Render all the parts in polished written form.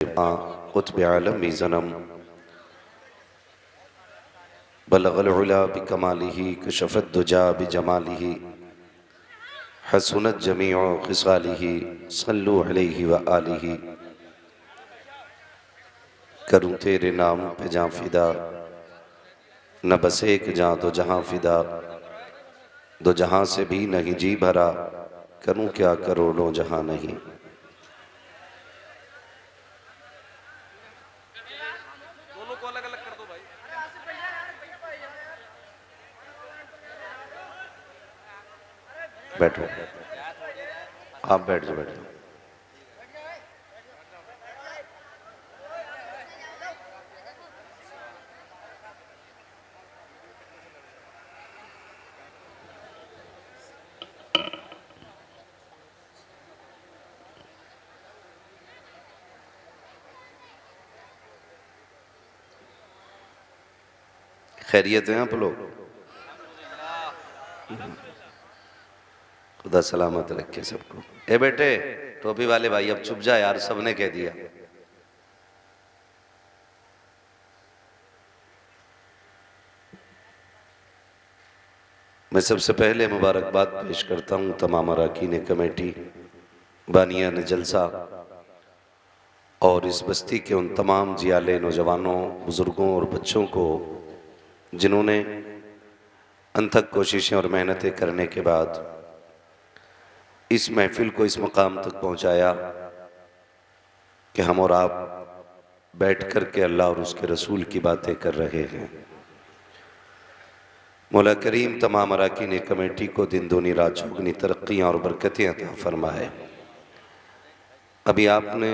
कुतुब आलमी ज़नम बलगल उला बिकमालिही कशफत दुजा बिजमालिही हसनत जमीउ खिसालिही सल्लु अलैहि व आलिही। करूँ तेरे नाम पे जाँ फिदा, न बस एक जाँ दो जहाँ फिदा, दो जहाँ से भी नहीं जी भरा, करूँ क्या करोड़ों जहाँ नहीं। बैठो, आप बैठ जाओ, बैठ जाओ। खैरियत हैं आप लोग? खुदा सलामत रखे सबको। ए बेटे, टोपी वाले भाई अब चुप जा यार, सबने कह दिया। मैं सबसे पहले मुबारकबाद पेश करता हूँ तमाम अरकान कमेटी, बानियान जलसा और इस बस्ती के उन तमाम जियाले नौजवानों, बुज़ुर्गों और बच्चों को जिन्होंने अनथक कोशिशें और मेहनतें करने के बाद इस महफिल को इस मकाम तक पहुँचाया कि हम और आप बैठ कर के अल्लाह और उसके रसूल की बातें कर रहे हैं। मौला करीम तमाम अरकान कमेटी को दिन दूनी रात चौगुनी तरक्कियाँ और बरकतें अता फरमाए। अभी आपने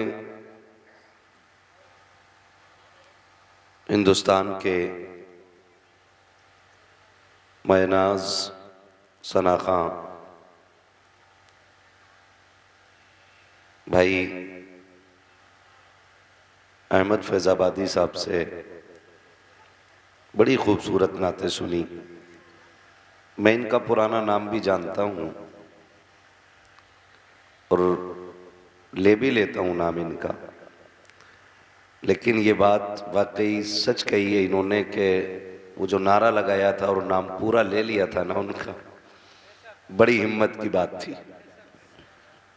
हिंदुस्तान के मयनाज सना खां भाई अहमद फैज़ाबादी साहब से बड़ी खूबसूरत नातें सुनी। मैं इनका पुराना नाम भी जानता हूँ और ले भी लेता हूँ नाम इनका, लेकिन ये बात वाकई सच कही है इन्होंने कि वो जो नारा लगाया था और नाम पूरा ले लिया था ना उनका, बड़ी हिम्मत की बात थी।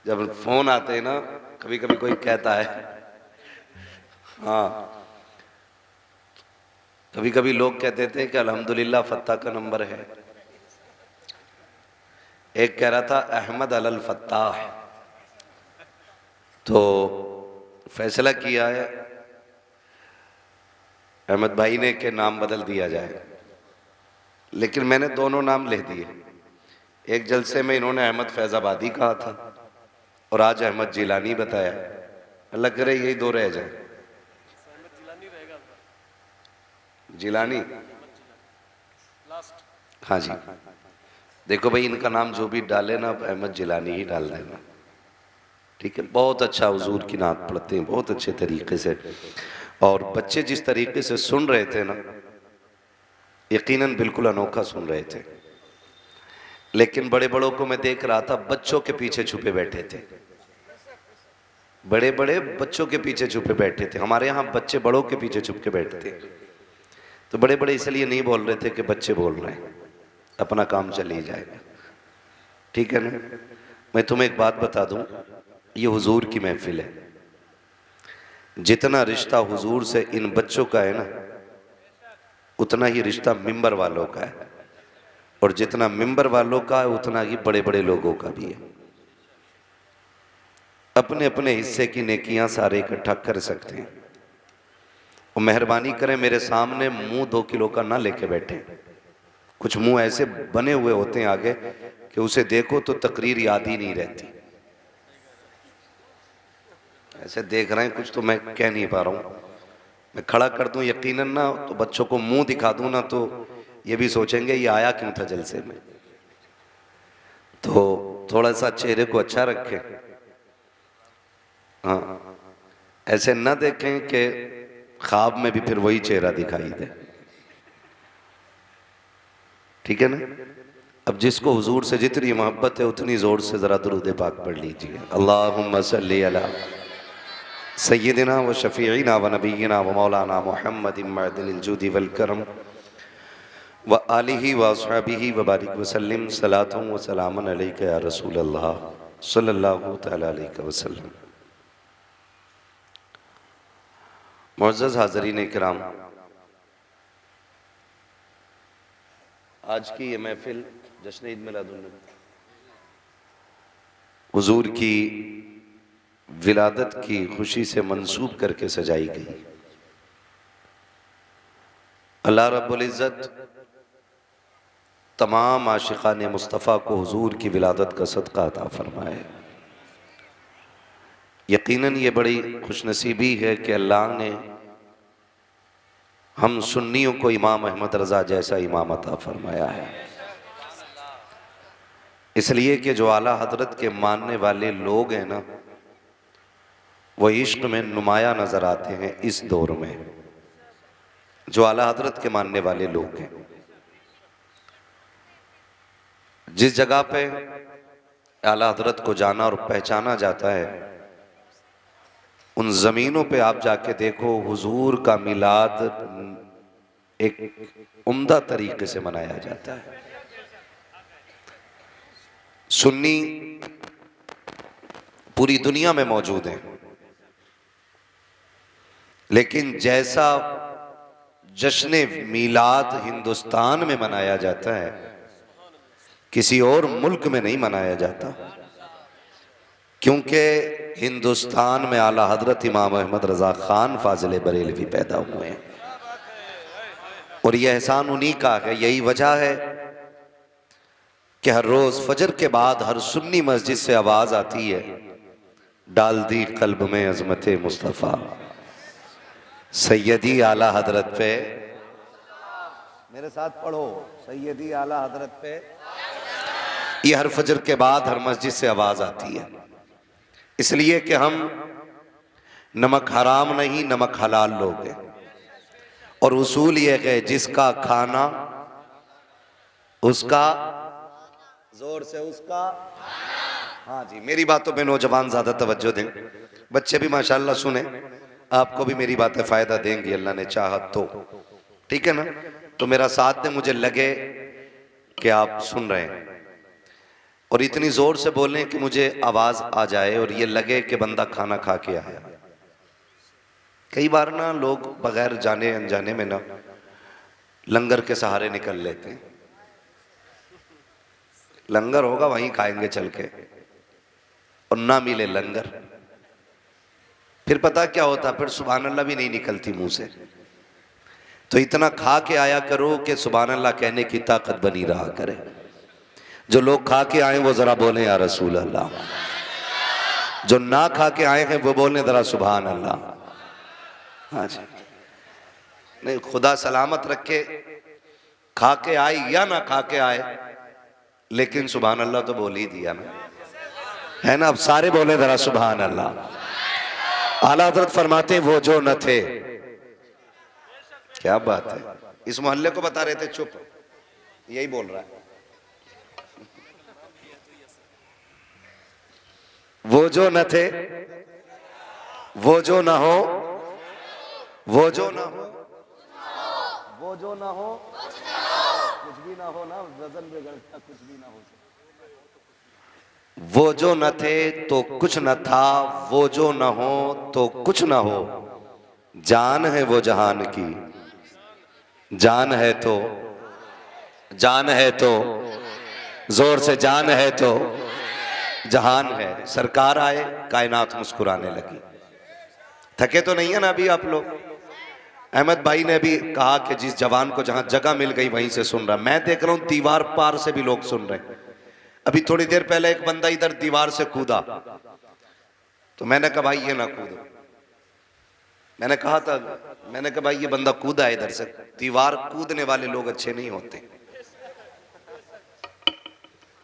जब फोन आते हैं ना, कभी कभी कोई कहता है, हाँ, कभी कभी लोग कहते थे कि अल्हम्दुलिल्लाह फत्ता का नंबर है। एक कह रहा था अहमद अल फत्ताह, तो फैसला किया है अहमद भाई ने कि नाम बदल दिया जाए, लेकिन मैंने दोनों नाम ले दिए। एक जलसे में इन्होंने अहमद फैज़ाबादी कहा था और आज अहमद जिलानी बताया। अल्लाह करे यही दो रह जाए। जिलानी, हाँ जी। देखो भाई, इनका नाम जो भी डाले ना, अहमद जिलानी ही डाल देना, ठीक है। बहुत अच्छा हुजूर की नात पढ़ते हैं, बहुत अच्छे तरीके से, और बच्चे जिस तरीके से सुन रहे थे ना, यकीनन बिल्कुल अनोखा सुन रहे थे। लेकिन बड़े बड़ों को मैं देख रहा था, बच्चों के पीछे छुपे बैठे थे, बड़े बड़े बच्चों के पीछे छुपे बैठे थे। हमारे यहाँ बच्चे बड़ों के पीछे छुप के बैठते थे, तो बड़े बड़े इसलिए नहीं बोल रहे थे कि बच्चे बोल रहे हैं, अपना काम चल ही जाएगा, ठीक है ना। मैं तुम्हें एक बात बता दूं, ये हुजूर की महफिल है। जितना रिश्ता हुजूर से इन बच्चों का है ना, उतना ही रिश्ता मिंबर वालों का है, और जितना मिंबर वालों का है उतना ही बड़े बड़े लोगों का भी है। अपने अपने हिस्से की नेकियां सारे इकट्ठा कर सकते हैं। और मेहरबानी करें, मेरे सामने मुंह 2 किलो का ना लेके बैठे। कुछ मुंह ऐसे बने हुए होते हैं आगे कि उसे देखो तो तकरीर याद ही नहीं रहती। ऐसे देख रहे हैं कुछ, तो मैं कह नहीं पा रहा हूँ। मैं खड़ा कर दूं यकीनन ना, तो बच्चों को मुंह दिखा दूं ना, तो ये भी सोचेंगे ये आया क्यों था जलसे में। तो थोड़ा सा चेहरे को अच्छा रखें, हाँ, ऐसे न देखें कि ख्वाब में भी फिर वही चेहरा दिखाई दे, ठीक है ना। अब जिसको हुजूर से जितनी मोहब्बत है उतनी जोर से जरा दुरूद पाक पढ़ लीजिए। अल्लाहुम्मा सल्ली अला सय्यदिना व शफ़ीईना व नबीना व मौलाना मुहम्मदिन मअदिल जूदी वल करम व आलिहि व अस्हाबिहि व बारिक वसल्लम सलातुन व सलामुन अलैका या रसूल अल्लाह सल्लल्लाहु तआला अलैहि वसल्लम। मुअज़्ज़ज़ हाज़रीन इकराम, आज की ये महफिल जश्न ईद मिलादुन्नबी हुजूर की विलादत की खुशी से मंसूब करके सजाई गई। अल्लाह रब्बुल इज़्ज़त तमाम आशिक़ान मुस्तफ़ा को हुजूर की विलादत का सदका अता फरमाए। यकीनन ये बड़ी खुशनसीबी है कि अल्लाह ने हम सुन्नियों को इमाम अहमद रज़ा जैसा इमाम अता फरमाया है। इसलिए कि जो आला हजरत के मानने वाले लोग हैं ना, वो इश्क में नुमाया नज़र आते हैं। इस दौर में जो आला हजरत के मानने वाले लोग हैं, जिस जगह पे आला हजरत को जाना और पहचाना जाता है, उन ज़मीनों पे आप जाके देखो, हुजूर का मिलाद एक उम्दा तरीके से मनाया जाता है। सुन्नी पूरी दुनिया में मौजूद हैं, लेकिन जैसा जश्न मिलाद हिंदुस्तान में मनाया जाता है, किसी और मुल्क में नहीं मनाया जाता। क्योंकि हिंदुस्तान में आला हजरत इमाम अहमद रज़ा ख़ान फ़ाज़िल बरेलवी पैदा हुए हैं और यह एहसान उन्हीं का है। यही वजह है कि हर रोज़ फजर के बाद हर सुन्नी मस्जिद से आवाज़ आती है, डाल दी कल्ब में अज़मत मुस्तफ़ा, सैयदी आला हजरत पे, मेरे साथ पढ़ो, सैयदी आला हजरत पे। ये हर फजर के बाद हर मस्जिद से आवाज़ आती है, इसलिए कि हम नमक हराम नहीं, नमक हलाल लोग हैं। और उसूल ये है, जिसका खाना उसका, जोर से उसका, हाँ जी, मेरी बातों पे नौजवान ज्यादा तवज्जो दें, बच्चे भी माशाल्लाह सुने, आपको भी मेरी बातें फायदा देंगी अल्लाह ने चाहत तो, ठीक है ना। तो मेरा साथ दें, मुझे लगे कि आप सुन रहे हैं और इतनी जोर से बोलें कि मुझे आवाज आ जाए और ये लगे कि बंदा खाना खा के आया। कई बार ना लोग बगैर जाने अनजाने में ना लंगर के सहारे निकल लेते हैं, लंगर होगा वहीं खाएंगे चल के, और ना मिले लंगर, फिर पता क्या होता, फिर सुभान अल्लाह भी नहीं निकलती मुंह से। तो इतना खा के आया करो कि सुभान अल्लाह कहने की ताकत बनी रहा करे। जो लोग खा के आए वो जरा बोले या रसूल अल्लाह, जो ना खा के आए हैं वो बोले जरा सुभान अल्लाह। हाँ जी, नहीं, खुदा सलामत रखे, खा के आए या ना खा के आए, लेकिन सुभान अल्लाह तो बोल ही दिया ना, है ना। अब सारे बोले जरा सुभान अल्लाह। आला हज़रत फरमाते हैं, वो जो न थे, क्या बात है, इस मोहल्ले को बता रहे थे, चुप, यही बोल रहा है, वो जो न थे, वो जो न हो, वो जो न हो, वो जो न हो, कुछ भी ना हो ना, वजन बिगड़ता, कुछ भी ना हो। वो जो न थे तो कुछ न था, वो जो न हो तो कुछ न हो, जान है वो जहान की, जान है तो, जान है तो, जोर से जान है तो जहान है। सरकार आए, कायनात मुस्कुराने लगी। थके तो नहीं है ना अभी आप लोग। अहमद भाई ने भी कहा कि जिस जवान को जहां जगह मिल गई वहीं से सुन रहा, मैं देख रहा हूं दीवार पार से भी लोग सुन रहे हैं। अभी थोड़ी देर पहले एक बंदा इधर दीवार से कूदा, तो मैंने कहा भाई ये ना कूदो, मैंने कहा था, मैंने कहा भाई ये बंदा कूदा है इधर से, दीवार कूदने वाले लोग अच्छे नहीं होते,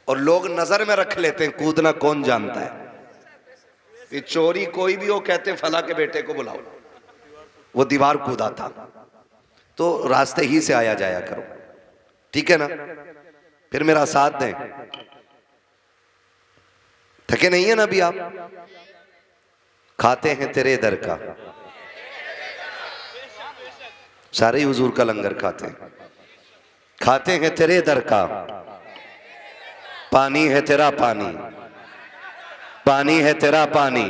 और लोग नजर में रख लेते हैं कूदना कौन जानता है। ये चोरी कोई भी हो, कहते हैं फला के बेटे को बुलाओ, वो दीवार कूदा था, तो रास्ते ही से आया जाया करो, ठीक है ना। फिर मेरा साथ दें, थके नहीं है ना अभी आप, खाते हैं तेरे दर का, सारे ही हुजूर का लंगर खाते हैं। खाते हैं तेरे दर का, पानी है तेरा पानी, पानी है तेरा पानी।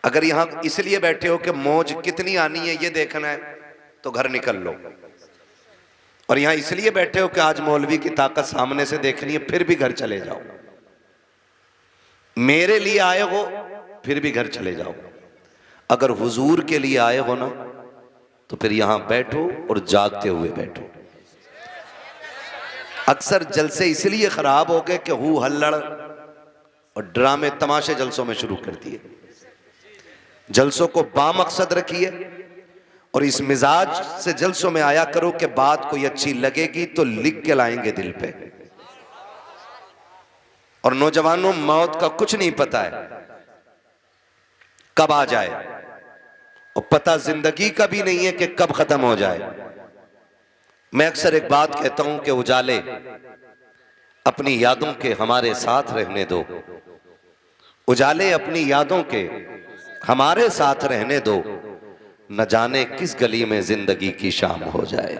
अगर यहां इसलिए बैठे हो कि मौज कितनी आनी है ये देखना है तो घर निकल लो, और यहां इसलिए बैठे हो कि आज मौलवी की ताकत सामने से देखनी है फिर भी घर चले जाओ। मेरे लिए आए हो फिर भी घर चले जाओ। अगर हुजूर के लिए आए हो ना तो फिर यहां बैठो और जागते हुए बैठो। अक्सर जलसे इसलिए खराब हो गए कि हु हल्लड़ और ड्रामे तमाशे जलसों में शुरू कर दिए। जलसों को बामकसद रखिए और इस मिजाज से जलसों में आया करो कि बात कोई अच्छी लगेगी तो लिख के लाएंगे दिल पे। और नौजवानों, मौत का कुछ नहीं पता है कब आ जाए, और पता जिंदगी का भी नहीं है कि कब खत्म हो जाए। मैं अक्सर एक बात कहता हूं कि उजाले अपनी यादों के हमारे साथ रहने दो, उजाले अपनी यादों के हमारे साथ रहने दो, न जाने किस गली में जिंदगी की शाम हो जाए।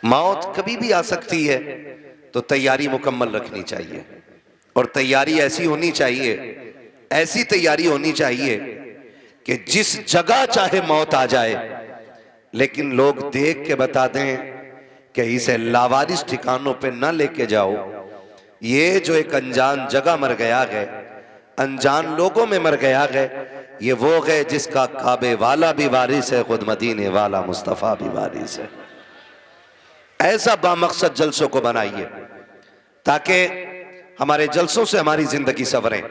मौत कभी भी आ सकती है तो तैयारी मुकम्मल रखनी चाहिए, और तैयारी ऐसी होनी चाहिए, ऐसी तैयारी होनी चाहिए कि जिस जगह चाहे मौत आ जाए लेकिन लोग देख के बता दें कि इसे लावारिस ठिकानों पे न लेके जाओ, ये जो एक अनजान जगह मर गया है, अनजान लोगों में मर गया है, ये वो है जिसका काबे वाला भी वारिस है, खुद मदीने वाला मुस्तफा भी वारिस है। ऐसा बामकसद जलसों को बनाइए ताकि हमारे जलसों से हमारी जिंदगी संवरे,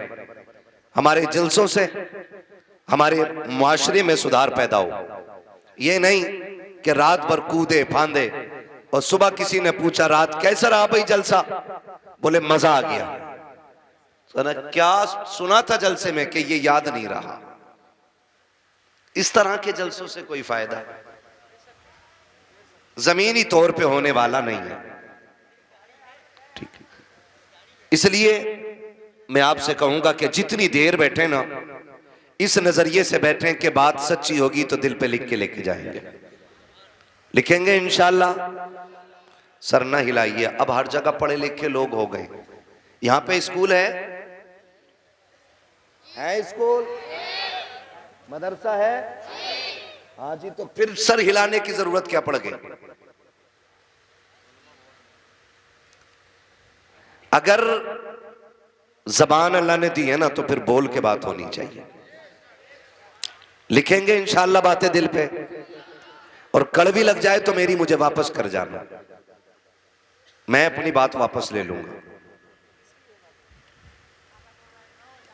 हमारे जलसों से हमारे मुआशरे में सुधार पैदा हो। ये नहीं कि रात भर कूदे फांदे और सुबह किसी ने पूछा रात कैसा रहा भाई जलसा, बोले मजा आ गया। तो क्या सुना था जलसे में कि ये याद नहीं रहा। इस तरह के जलसों से कोई फायदा जमीनी तौर पे होने वाला नहीं है। ठीक है, इसलिए मैं आपसे कहूंगा कि जितनी देर बैठे ना इस नजरिए से बैठे कि बात सच्ची होगी तो दिल पे लिख के लेके जाएंगे, लिखेंगे इंशाल्लाह। सर ना हिलाइए, अब हर जगह पढ़े लिखे लोग हो गए। यहां पे स्कूल है स्कूल, मदरसा है, हाँ जी, तो फिर सर हिलाने की जरूरत क्या पड़ गई। अगर जबान अल्लाह ने दी है ना तो फिर बोल के बात होनी चाहिए। लिखेंगे इंशाल्लाह बातें दिल पे, और कड़वी लग जाए तो मेरी मुझे वापस कर जाना, मैं अपनी बात वापस ले लूंगा।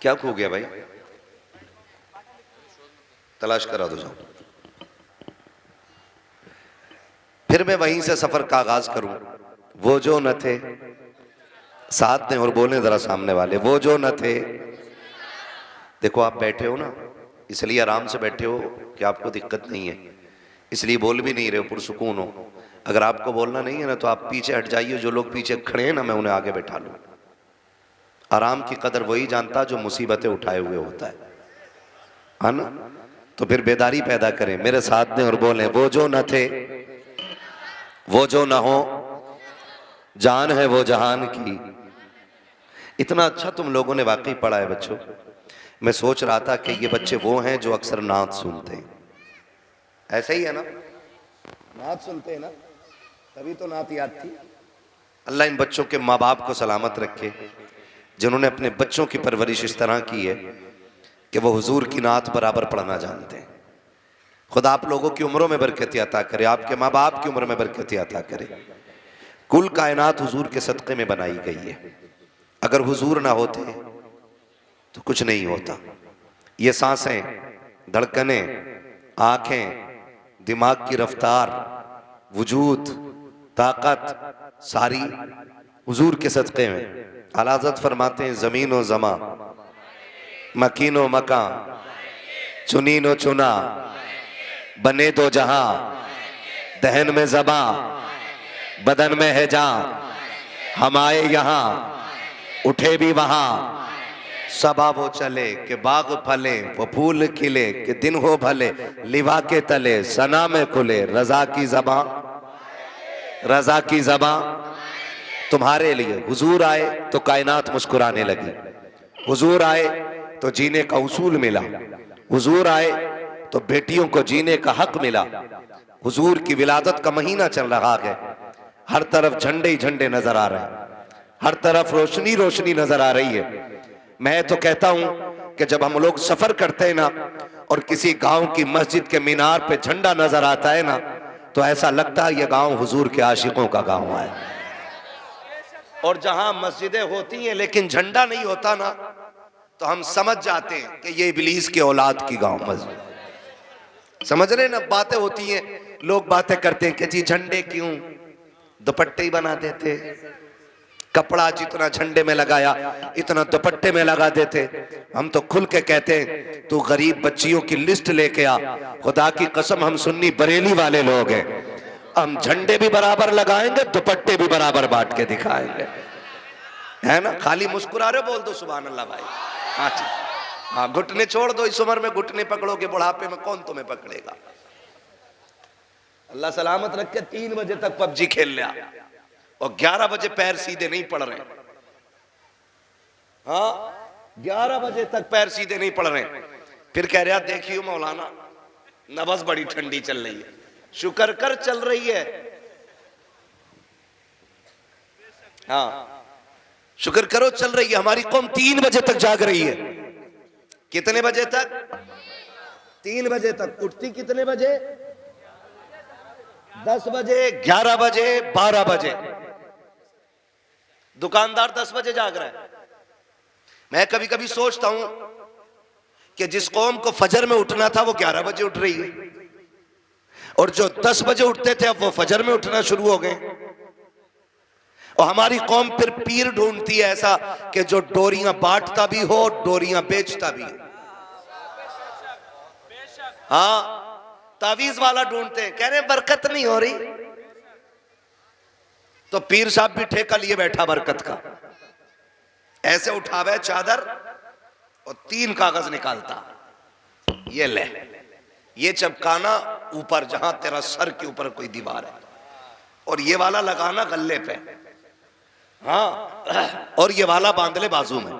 क्या खो गया भाई, तलाश करा दो जाओ। फिर मैं वहीं से सफर का आगाज करूं। वो जो न थे, साथ में और बोले जरा सामने वाले, वो जो न थे। देखो आप बैठे हो ना इसलिए आराम से बैठे हो कि आपको दिक्कत नहीं है, इसलिए बोल भी नहीं रहे हो, पुरसुकून हो। अगर आपको बोलना नहीं है ना तो आप पीछे हट जाइए, जो लोग पीछे खड़े हैं ना मैं उन्हें आगे बैठा लूं। आराम की कदर वही जानता जो मुसीबतें उठाए हुए होता है ना। तो फिर बेदारी पैदा करें, मेरे साथ में और बोलें, वो जो न थे, वो जो न हो, जान है वो जहान की। इतना अच्छा तुम लोगों ने वाकई पढ़ा है बच्चों। मैं सोच रहा था कि ये बच्चे वो हैं जो अक्सर नात सुनते हैं, ऐसे ही है ना, नात सुनते हैं ना, तभी तो नात याद थी। अल्लाह इन बच्चों के माँ बाप को सलामत रखे जिन्होंने अपने बच्चों की परवरिश इस तरह की है कि वो हुजूर की नात बराबर पढ़ना जानते हैं। खुदा आप लोगों की उम्रों में बरकत अता करे, आपके माँ बाप की उम्र में बरकत अता करे। कुल कायनात हुजूर के सदक़े में बनाई गई है, अगर हुजूर ना होते तो कुछ नहीं होता। ये सांसें, धड़कनें, आंखें, दिमाग की रफ्तार, वजूद, ताकत सारी हुजूर के सदक़े में। आला हज़रत फरमाते हैं, ज़मीन व ज़मा, मकीन व मकां, चुनीन व चुना, बने दो जहां, दहन में ज़बां, बदन में है जां। हम आए यहां, उठे भी वहां, सबा वो चले कि बाग फले, वो फूल खिले कि दिन हो भले, लिवा के तले सना में खुले, रजा की ज़बां, रजा की ज़बां तुम्हारे लिए। हुजूर आए तो कायनात मुस्कुराने लगी, हुजूर आए तो जीने का उसूल मिला, हुजूर आए तो बेटियों को जीने का हक मिला। हुजूर की विलादत का महीना चल रहा है, हर तरफ झंडे ही झंडे नजर आ रहे हैं, हर तरफ रोशनी रोशनी नजर आ रही है। मैं तो कहता हूं कि जब हम लोग सफर करते हैं ना और किसी गांव की मस्जिद के मीनार पे झंडा नजर आता है ना, तो ऐसा लगता है यह गांव हुजूर के आशिकों का गांव है। और जहां मस्जिदें होती हैं लेकिन झंडा नहीं होता ना, तो हम समझ जाते हैं कि ये इब्लीस के औलाद की गांव मस्जिद। समझ रहे ना, बातें होती हैं, लोग बातें करते हैं कि जी झंडे क्यों, दुपट्टे ही बना देते, कपड़ा जितना झंडे में लगाया इतना दुपट्टे में लगा देते। हम तो खुल के कहते हैं तू गरीब बच्चियों की लिस्ट लेके आ, खुदा की कसम हम सुन्नी बरेली वाले लोग हैं, हम झंडे भी बराबर लगाएंगे, दुपट्टे भी बराबर बांट के दिखाएंगे, है ना। खाली मुस्कुरा रहे, बोल दो सुभान अल्लाह भाई। हाँ जी, हाँ, घुटने छोड़ दो, इस उम्र में घुटने पकड़ोगे, बुढ़ापे में कौन तुम्हें पकड़ेगा। अल्लाह सलामत रख के 3 बजे तक पबजी खेल लिया और 11 बजे पैर सीधे नहीं पड़ रहे। हाँ, 11 बजे तक पैर सीधे नहीं पड़ रहे, फिर कह रहा देखियो मौलाना नबज बड़ी ठंडी चल रही है, शुक्र कर चल रही है। हाँ, शुक्र करो चल रही है। हमारी कौम 3 बजे तक जाग रही है। कितने बजे तक? 3 बजे तक। उठती कितने बजे? 10 बजे, 11 बजे, 12 बजे। दुकानदार 10 बजे जाग रहा है। मैं कभी कभी सोचता हूं कि जिस कौम को फजर में उठना था वो 11 बजे उठ रही है, और जो 10 बजे उठते थे अब वो फजर में उठना शुरू हो गए। और हमारी कौम फिर पीर ढूंढती है ऐसा कि जो डोरियां बांटता भी हो, डोरियां बेचता भी हो। हाँ, तावीज वाला ढूंढते हैं, कह रहे बरकत नहीं हो रही, तो पीर साहब भी ठेका लिए बैठा बरकत का। ऐसे उठावे चादर और 3 कागज निकालता, ये ले, ये चपकाना ऊपर जहां तेरा सर के ऊपर कोई दीवार है, और ये वाला लगाना गले पे, हाँ, और ये वाला बांध ले बाजू में।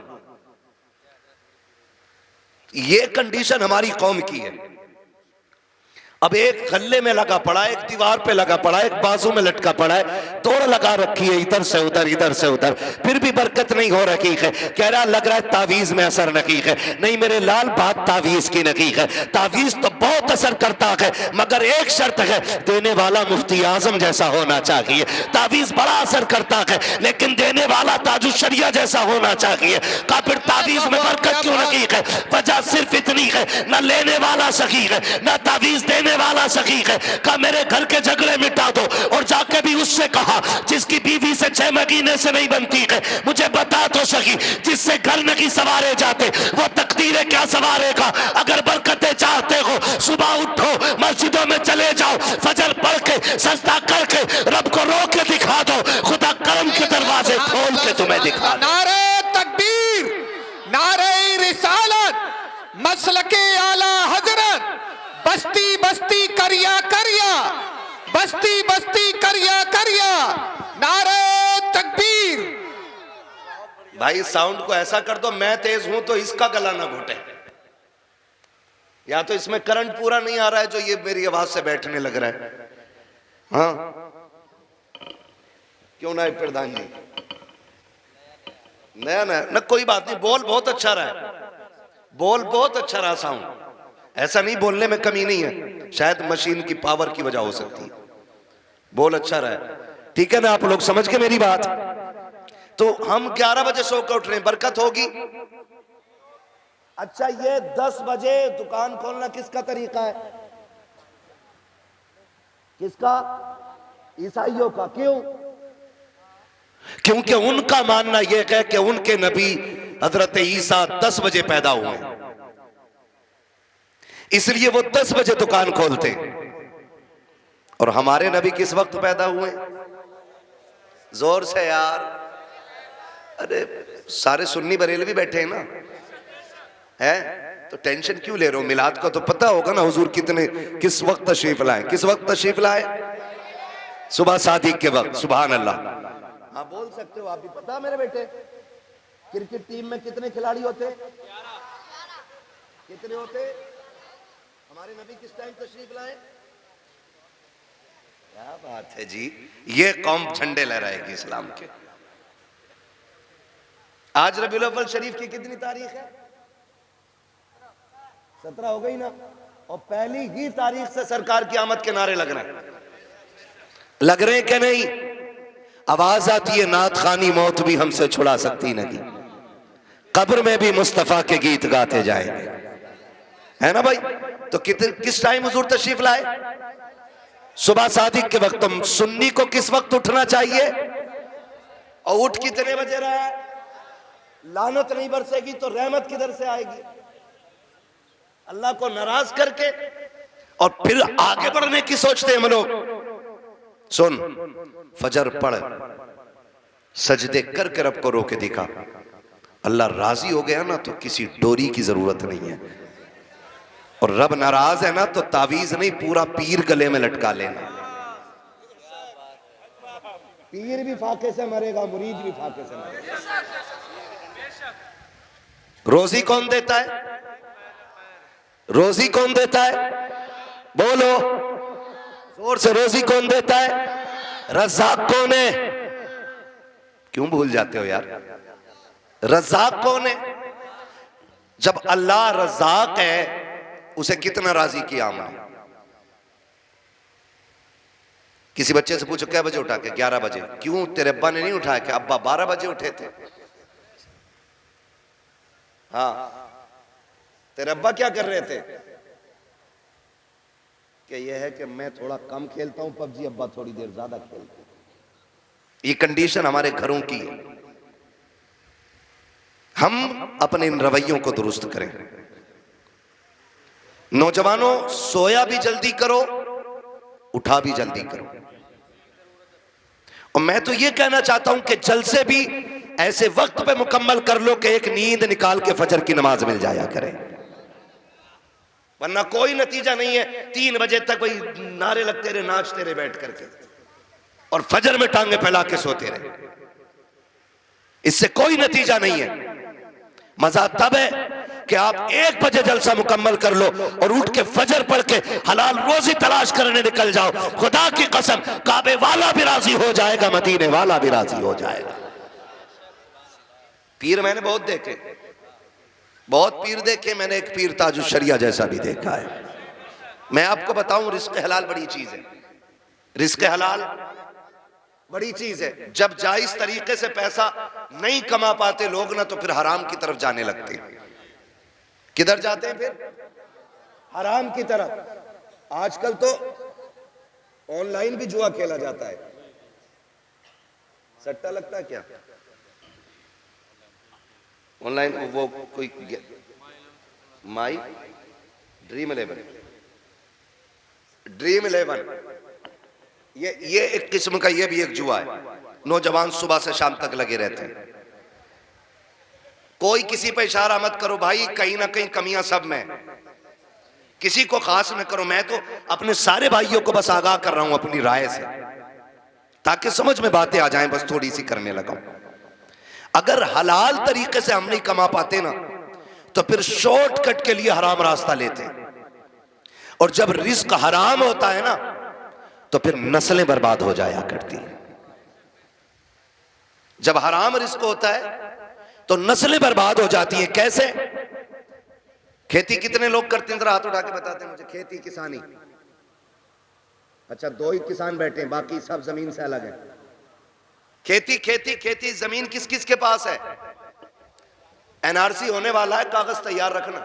ये कंडीशन हमारी कौम की है। अब एक गले में लगा पड़ा है, एक दीवार पे लगा पड़ा है, एक बाजू में लटका पड़ा है, दौड़ लगा रखी है इधर से उधर, इधर से उधर, फिर भी बरकत नहीं हो रखी है। कह रहा लग रहा है तावीज में असर नकीक है। नहीं मेरे लाल, बात तावीज की नकीक है। तावीज तो बहुत असर करता है, मगर एक शर्त है, देने वाला मुफ्ती आजम जैसा होना चाहिए। तावीज बड़ा असर करता है लेकिन देने वाला ताजुश शरिया जैसा होना चाहिए। का फिर तावीज में बरकत क्यों नकीक है? वजह सिर्फ इतनी है, न लेने वाला सही है, न तावीज देने वाला सही है। का मेरे घर के झगड़े मिटा दो, और जाके भी उससे कहा जिसकी बीवी से 6 महीने से नहीं बनती है, मुझे बता तो सही, जिससे घर नहीं सवारे जाते वो तकदीरें क्या सवारेगा। अगर बरकतें चाहते हो सुबह उठो, मस्जिदों में चले जाओ, फजर पढ़ के सजदा करके रब को रो के दिखा दो, खुदा करम के दरवाजे खोल के तुम्हें दिखा दो। नारे तकबीर, नारे रिसालत, मसलके आला हजरत, बस्ती बस्ती करिया करिया, बस्ती बस्ती करिया करिया, नारे तकबीर। भाई साउंड को ऐसा कर दो, मैं तेज हूं तो इसका गला ना घोटे, या तो इसमें करंट पूरा नहीं आ रहा है जो ये मेरी आवाज से बैठने लग रहा है। हाँ, क्यों ना प्रधान जी? नया नया ना, कोई बात नहीं, बोल बहुत अच्छा रहा है, बोल बहुत अच्छा रहा साउंड, ऐसा नहीं, बोलने में कमी नहीं है, शायद मशीन की पावर की वजह हो सकती है, बोल अच्छा रहा है। ठीक है ना, आप लोग समझ के मेरी बात। तो हम 11 बजे सो के उठ रहे हैं, बरकत होगी। अच्छा, ये 10 बजे दुकान खोलना किसका तरीका है? किसका? ईसाइयों का। क्यों? क्योंकि उनका मानना यह है कि उनके नबी हजरत ईसा 10 बजे पैदा हुए, इसलिए वो 10 बजे दुकान खोलते। और हमारे नबी किस वक्त पैदा हुए? जोर से यार, अरे सारे सुन्नी बरेलवी बैठे हैं ना, है तो टेंशन क्यों ले रहे हो? मिलाद का तो पता होगा ना हुजूर किस वक्त तशरीफ लाए, किस वक्त तशरीफ लाए? सुबह सादिक के वक्त। सुभान अल्लाह। हाँ बोल सकते हो आप भी। पता मेरे बेटे क्रिकेट टीम में कितने खिलाड़ी होते? कितने होते? हमारे नबी किस टाइम तशरीफ लाए? क्या बात है जी, ये कौम झंडे लहराएगी इस्लाम के। आज रबीउल अव्वल शरीफ की कितनी तारीख है? 17 हो गई ना। और पहली ही तारीख से सरकार की आमद के नारे लग रहे हैं। लग रहे कि नहीं? आवाज आती है नात खानी मौत भी हमसे छुड़ा सकती नहीं, कब्र में भी मुस्तफा के गीत गाते जाएंगे, है ना भाई? तो किस टाइम हुजूर तशरीफ लाए? सुबह सादिक के वक्त। तुम सुन्नी को किस वक्त उठना चाहिए? और उठ कितने बजे रहा है? लानत नहीं बरसेगी तो रहमत किधर से आएगी? अल्लाह को नाराज करके और फिर आगे बढ़ने की सोचते हैं हम लोग। सुन, फजर पढ़, सजदे कर रब को रोके दिखा। अल्लाह राजी हो गया ना तो किसी डोरी की जरूरत नहीं है। और रब नाराज है ना तो तावीज नहीं, पूरा पीर गले में लटका लेना। पीर भी फाके से मरेगा, मुरीद भी फाके से मरेगा। रोजी कौन देता है? रोजी कौन देता है? बोलो जोर से, रोजी कौन देता है? रज़ाक कौन है? क्यों भूल जाते हो यार? रज़ाक कौन है? जब अल्लाह रज़ाक है उसे कितना राजी किया हमने। किसी बच्चे से पूछो क्या बजे उठा के? 11 बजे। क्यों? तेरे अब्बा ने नहीं उठाया? कि अब्बा 12 बजे उठे थे। हाँ, तेरे अब्बा क्या कर रहे थे? कि यह है कि मैं थोड़ा कम खेलता हूं पबजी, अब्बा थोड़ी देर ज्यादा खेलते हैं। ये कंडीशन हमारे घरों की है। हम अपने इन रवैयों को दुरुस्त करें। नौजवानों, सोया भी जल्दी करो, उठा भी जल्दी करो। और मैं तो ये कहना चाहता हूं कि जलसे भी ऐसे वक्त पे मुकम्मल कर लो कि एक नींद निकाल के फजर की नमाज मिल जाया करे, वरना कोई नतीजा नहीं है। 3 बजे तक भाई नारे लगते रहे, नाचते रहे बैठ करके, और फजर में टांगे फैला के सोते रहे। इससे कोई नतीजा नहीं है। मजा तब है कि आप 1 बजे जलसा मुकम्मल कर लो और उठ के फजर पढ़ के हलाल रोजी तलाश करने निकल जाओ। खुदा की कसम, काबे वाला भी राजी हो जाएगा, मदीने वाला भी राजी हो जाएगा। पीर मैंने बहुत देखे, बहुत पीर देखे मैंने। एक पीर ताजुश शरिया जैसा भी देखा है। मैं आपको बताऊं, रिस्क हलाल बड़ी चीज है। रिस्क हलाल बड़ी चीज है। जब जायज तरीके से पैसा नहीं कमा पाते लोग ना, तो फिर हराम की तरफ जाने लगते हैं। किधर जाते हैं फिर? हराम की तरफ। आजकल तो ऑनलाइन भी जुआ खेला जाता है। सट्टा लगता है क्या ऑनलाइन? वो कोई माई ड्रीम 11 ये एक किस्म का, ये भी एक जुआ है। नौजवान सुबह से शाम तक लगे रहते हैं। कोई किसी पे इशारा मत करो भाई, कहीं ना कहीं कमियां सब में। किसी को खास न करो। मैं तो अपने सारे भाइयों को बस आगाह कर रहा हूं अपनी राय से, ताकि समझ में बातें आ जाएं। बस थोड़ी सी करने लगा। अगर हलाल तरीके से हम नहीं कमा पाते ना, तो फिर शॉर्टकट के लिए हराम रास्ता लेते हैं। और जब रिस्क हराम होता है ना, तो फिर नस्लें बर्बाद हो जाया करती हैं। जब हराम रिस्क होता है तो नस्लें बर्बाद हो जाती हैं। कैसे? खेती कितने लोग करते हैं? जरा हाथ उठा के बताते हैं मुझे। खेती, किसानी। अच्छा, 2 ही किसान बैठे हैं, बाकी सब जमीन से अलग है। खेती खेती खेती। जमीन किस किस के पास है? एनआरसी होने वाला है, कागज तैयार रखना।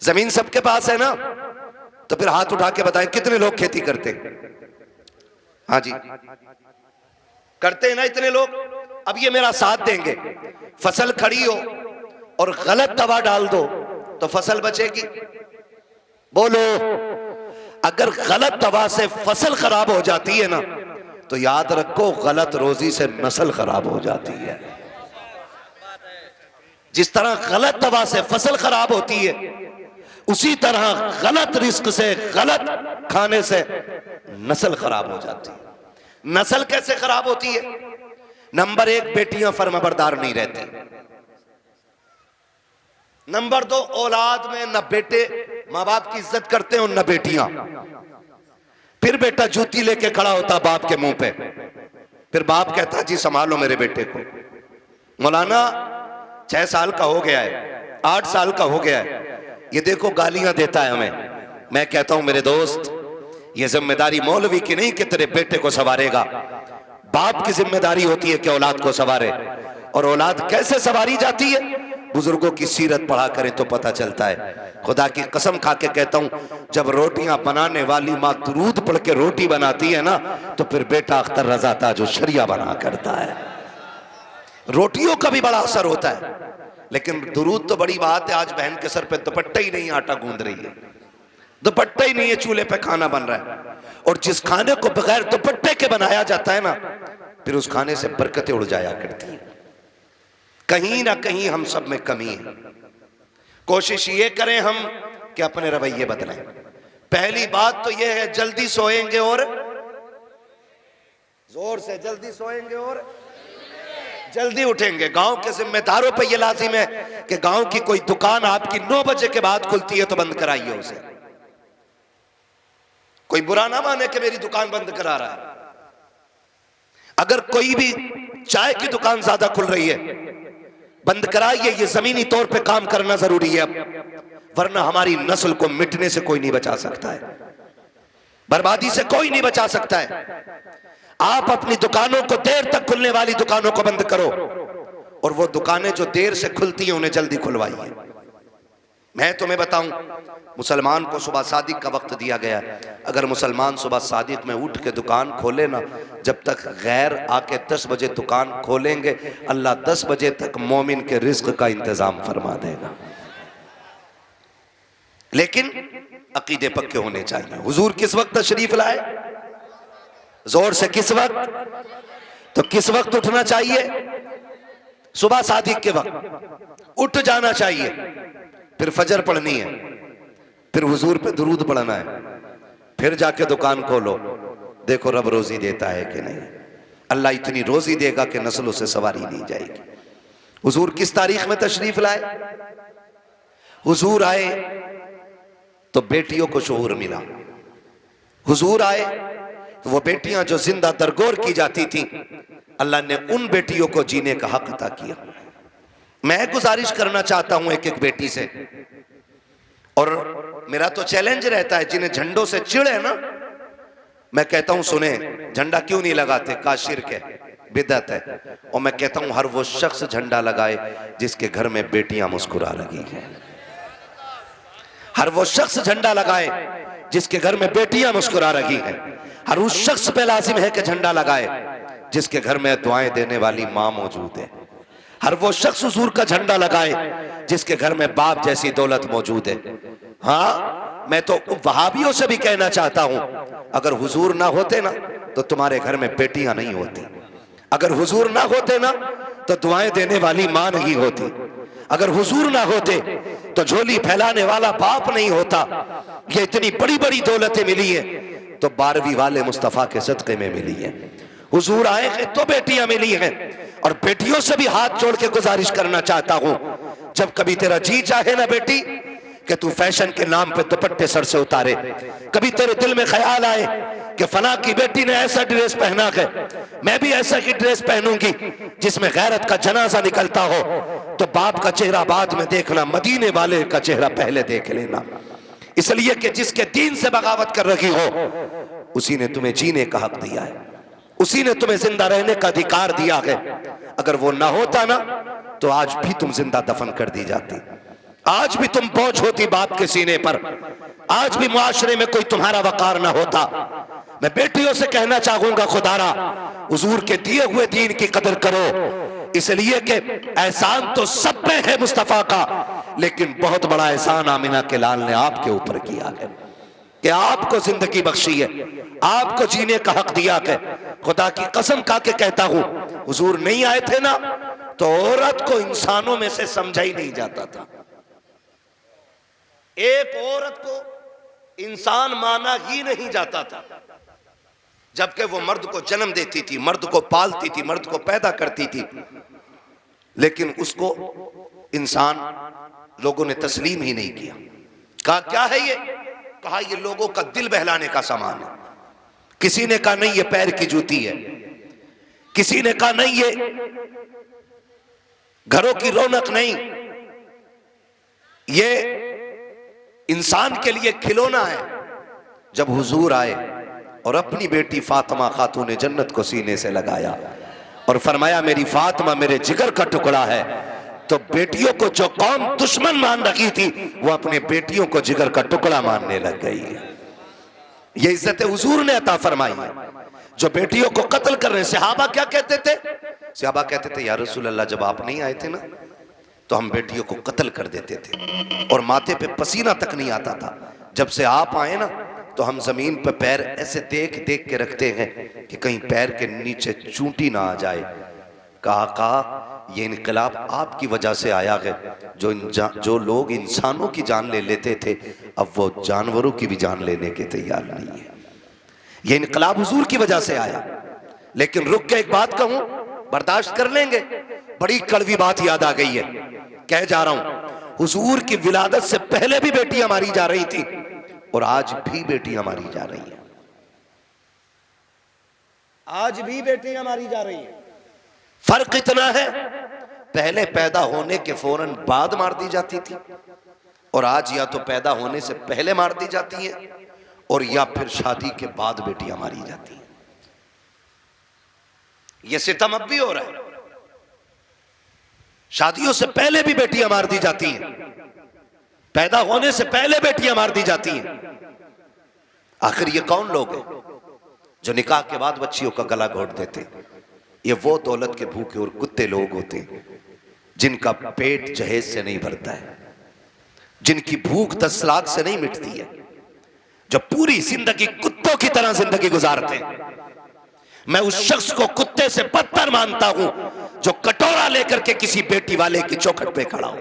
जमीन सबके पास है ना? तो फिर हाथ उठा के बताएं कितने लोग खेती करते हैं? हाँ जी, करते हैं ना इतने लोग। अब ये मेरा साथ देंगे। फसल खड़ी हो और गलत दवा डाल दो तो फसल बचेगी? बोलो। अगर गलत दवा से फसल खराब हो जाती है ना, तो याद रखो गलत रोजी से नस्ल खराब हो जाती है। जिस तरह गलत दवा से फसल खराब होती है, उसी तरह गलत रिस्क से, गलत खाने से नस्ल खराब हो जाती है। नस्ल कैसे खराब होती है? नंबर एक, बेटियां फर्माबरदार नहीं रहती। नंबर दो, औलाद में न बेटे माँ बाप की इज्जत करते हैं और न बेटियां। फिर बेटा जूती लेके खड़ा होता बाप के मुंह पे, फिर बाप कहता जी संभालो मेरे बेटे को। मौलाना 6 साल का हो गया है, 8 साल का हो गया है, ये देखो गालियां देता है हमें। मैं कहता हूं मेरे दोस्त, ये जिम्मेदारी मौलवी की नहीं कि तेरे बेटे को संवारेगा। बाप की जिम्मेदारी होती है कि औलाद को संवारे। और औलाद कैसे संवारी जाती है? बुजुर्गों की सीरत पढ़ा करें तो पता चलता है। खुदा की कसम खा के कहता हूं, जब रोटियां बनाने वाली माँ दुरूद पढ़ के रोटी बनाती है ना, तो फिर बेटा अख्तर रजा था जो शरिया बना करता है। रोटियों का भी बड़ा असर होता है, लेकिन दुरूद तो बड़ी बात है। आज बहन के सर पे दुपट्टा ही नहीं, आटा गूंद रही है, दुपट्टा ही नहीं है, चूल्हे पे खाना बन रहा है। और जिस खाने को बगैर दुपट्टे के बनाया जाता है ना, फिर उस खाने से बरकतें उड़ जाया करती हैं। कहीं ना कहीं हम सब में कमी है। कोशिश ये करें हम कि अपने रवैये बदलें। पहली बात तो यह है, जल्दी सोएंगे और जोर से जल्दी सोएंगे और जल्दी उठेंगे। गांव के जिम्मेदारों पर यह लाजिम है कि गांव की कोई दुकान आपकी 9 बजे के बाद खुलती है तो बंद कराइए उसे। कोई बुरा ना माने कि मेरी दुकान बंद करा रहा है। अगर कोई भी चाय की दुकान ज्यादा खुल रही है, बंद कराइए। ये जमीनी तौर पे काम करना जरूरी है अब, वरना हमारी नस्ल को मिटने से कोई नहीं बचा सकता है, बर्बादी से कोई नहीं बचा सकता है। आप अपनी दुकानों को, देर तक खुलने वाली दुकानों को बंद करो, और वो दुकानें जो देर से खुलती हैं उन्हें जल्दी खुलवाइए। मैं तुम्हें बताऊं, मुसलमान को सुबह सादिक का वक्त दिया गया है। अगर मुसलमान सुबह सादिक में उठ के दुकान खोले ना, जब तक गैर आके 10 बजे दुकान खोलेंगे, अल्लाह 10 बजे तक मोमिन के रिज्क का इंतजाम फरमा देगा। लेकिन अकीदे पक्के होने चाहिए। हुजूर किस वक्त तशरीफ लाए? जोर से किस वक्त? तो किस वक्त उठना चाहिए? सुबह सादिक के वक्त उठ जाना चाहिए। फिर फजर पढ़नी है, फिर हुजूर पे दुरूद पढ़ना है, फिर जाके दुकान खोलो, देखो रब रोजी देता है कि नहीं। अल्लाह इतनी रोजी देगा कि नस्लों से सवारी नहीं जाएगी। हुजूर किस तारीख में तशरीफ लाए? हुजूर आए तो बेटियों को शऊर मिला। हुजूर आए तो वो बेटियां जो जिंदा दरगोर की जाती थी, अल्लाह ने उन बेटियों को जीने का हक अता किया। मैं गुजारिश करना चाहता हूं एक एक बेटी से, और मेरा तो चैलेंज रहता है, जिन्हें झंडों से चिढ़ है ना, मैं कहता हूं सुने, झंडा क्यों नहीं लगाते? का शिर्क है, बिदअत है। और मैं कहता हूं हर वो शख्स झंडा लगाए जिसके घर में बेटियां मुस्कुरा रही हैं। हर वो शख्स झंडा लगाए जिसके घर में बेटियां मुस्कुरा रही हैं। हर उस शख्स पे लाजिम है कि झंडा लगाए जिसके घर में दुआएं देने वाली मां मौजूद है। हर वो शख्स हुजूर का झंडा लगाए जिसके घर में बाप जैसी दौलत मौजूद है। हाँ, मैं तो वहाबियों से भी कहना चाहता हूं, अगर हुजूर ना होते ना तो तुम्हारे घर में बेटियां नहीं होती। अगर हुजूर ना होते ना तो दुआएं देने वाली मां नहीं होती। अगर हुजूर ना होते तो झोली फैलाने वाला बाप नहीं होता। ये इतनी बड़ी बड़ी दौलतें मिली है तो 12वीं वाले मुस्तफा के सदक़े में मिली है। हुजूर आए हैं तो बेटियां मिली हैं। और बेटियों से भी हाथ जोड़ के गुजारिश करना चाहता हूं, जब कभी तेरा जी चाहे ना बेटी कि तू फैशन के नाम पे दुपट्टे सर से उतारे, कभी तेरे दिल में ख्याल आए कि फला की बेटी ने ऐसा ड्रेस पहना है, मैं भी ऐसा ही ड्रेस पहनूंगी जिसमें गैरत का जनाजा निकलता हो, तो बाप का चेहरा बाद में देखना, मदीने वाले का चेहरा पहले देख लेना। इसलिए कि जिसके दीन से बगावत कर रही हो, उसी ने तुम्हें जीने का हक दिया है, उसी ने तुम्हें जिंदा रहने का अधिकार दिया है। अगर वो ना होता ना तो आज भी तुम जिंदा दफन कर दी जाती, आज भी तुम बोझ होती बाप के सीने पर, आज भी मुआशरे में कोई तुम्हारा वकार ना होता। मैं बेटियों से कहना चाहूंगा, खुदारा हुजूर के दिए हुए दीन की कदर करो, इसलिए कि एहसान तो सब पे है मुस्तफा का, लेकिन बहुत बड़ा एहसान आमिना के लाल ने आपके ऊपर किया है कि आपको जिंदगी बख्शी है, आपको जीने का हक दिया है। खुदा की कसम खा के कहता हूं, हुजूर नहीं आए थे ना तो औरत को इंसानों में से समझा ही नहीं जाता था। एक औरत को इंसान माना ही नहीं जाता था, जबकि वो मर्द को जन्म देती थी, मर्द को पालती थी, मर्द को पैदा करती थी, लेकिन उसको इंसान लोगों ने तस्लीम ही नहीं किया। कहा क्या है ये? कहा ये लोगों का दिल बहलाने का सामान है। किसी ने कहा नहीं ये पैर की जूती है, किसी ने कहा नहीं ये घरों की रौनक नहीं, ये इंसान के लिए खिलौना है। जब हुजूर आए और अपनी बेटी फातिमा खातून जन्नत को सीने से लगाया और फरमाया मेरी फातिमा मेरे जिगर का टुकड़ा है, तो बेटियों को जो कौम दुश्मन मान रखी थी वो अपने बेटियों को जिगर का टुकड़ा मानने लग गई है। ये इज्जत हुजूर ने अता फरमाई है। जो बेटियों को कत्ल कर रहे हैं, सहाबा क्या कहते थे? सहाबा कहते थे या रसूल अल्लाह जब आप नहीं आए थे ना तो हम बेटियों को कत्ल कर देते थे और माथे पे पसीना तक नहीं आता था। जब से आप आए ना तो हम जमीन पर पैर ऐसे देख देख के रखते हैं कि कहीं पैर के नीचे चूंटी ना आ जाए। कहा ये इनकलाब आपकी वजह से आया है। जो लोग इंसानों की जान ले लेते थे अब वो जानवरों की भी जान लेने के तैयार नहीं है। ये इनकलाब हुजूर की वजह से आया। लेकिन रुक के एक बात कहूं, बर्दाश्त कर लेंगे, बड़ी कड़वी बात याद आ गई है, कह जा रहा हूं। हुजूर की विलादत से पहले भी बेटियां मारी जा रही थी और आज भी बेटियां मारी जा रही हैं। आज भी बेटियां मारी जा रही हैं। फर्क इतना है, पहले पैदा होने के फौरन बाद मार दी जाती थी और आज या तो पैदा होने से पहले मार दी जाती है और या फिर शादी के बाद बेटियां मारी जाती हैं। यह सितम अब भी हो रहा है। शादियों से पहले भी बेटियां मार दी जाती हैं, पैदा होने से पहले बेटियां मार दी जाती हैं। आखिर ये कौन लोग हैं जो निकाह के बाद बच्चियों का गला घोट देते हैं? ये वो दौलत के भूखे और कुत्ते लोग होते हैं जिनका पेट जहेज से नहीं भरता है, जिनकी भूख 10 लाख से नहीं मिटती है, जो पूरी जिंदगी कुत्तों की तरह जिंदगी गुजारते हैं। मैं उस शख्स को कुत्ते से बदतर मानता हूं जो कटोरा लेकर के किसी बेटी वाले की चौखट पे खड़ा हो।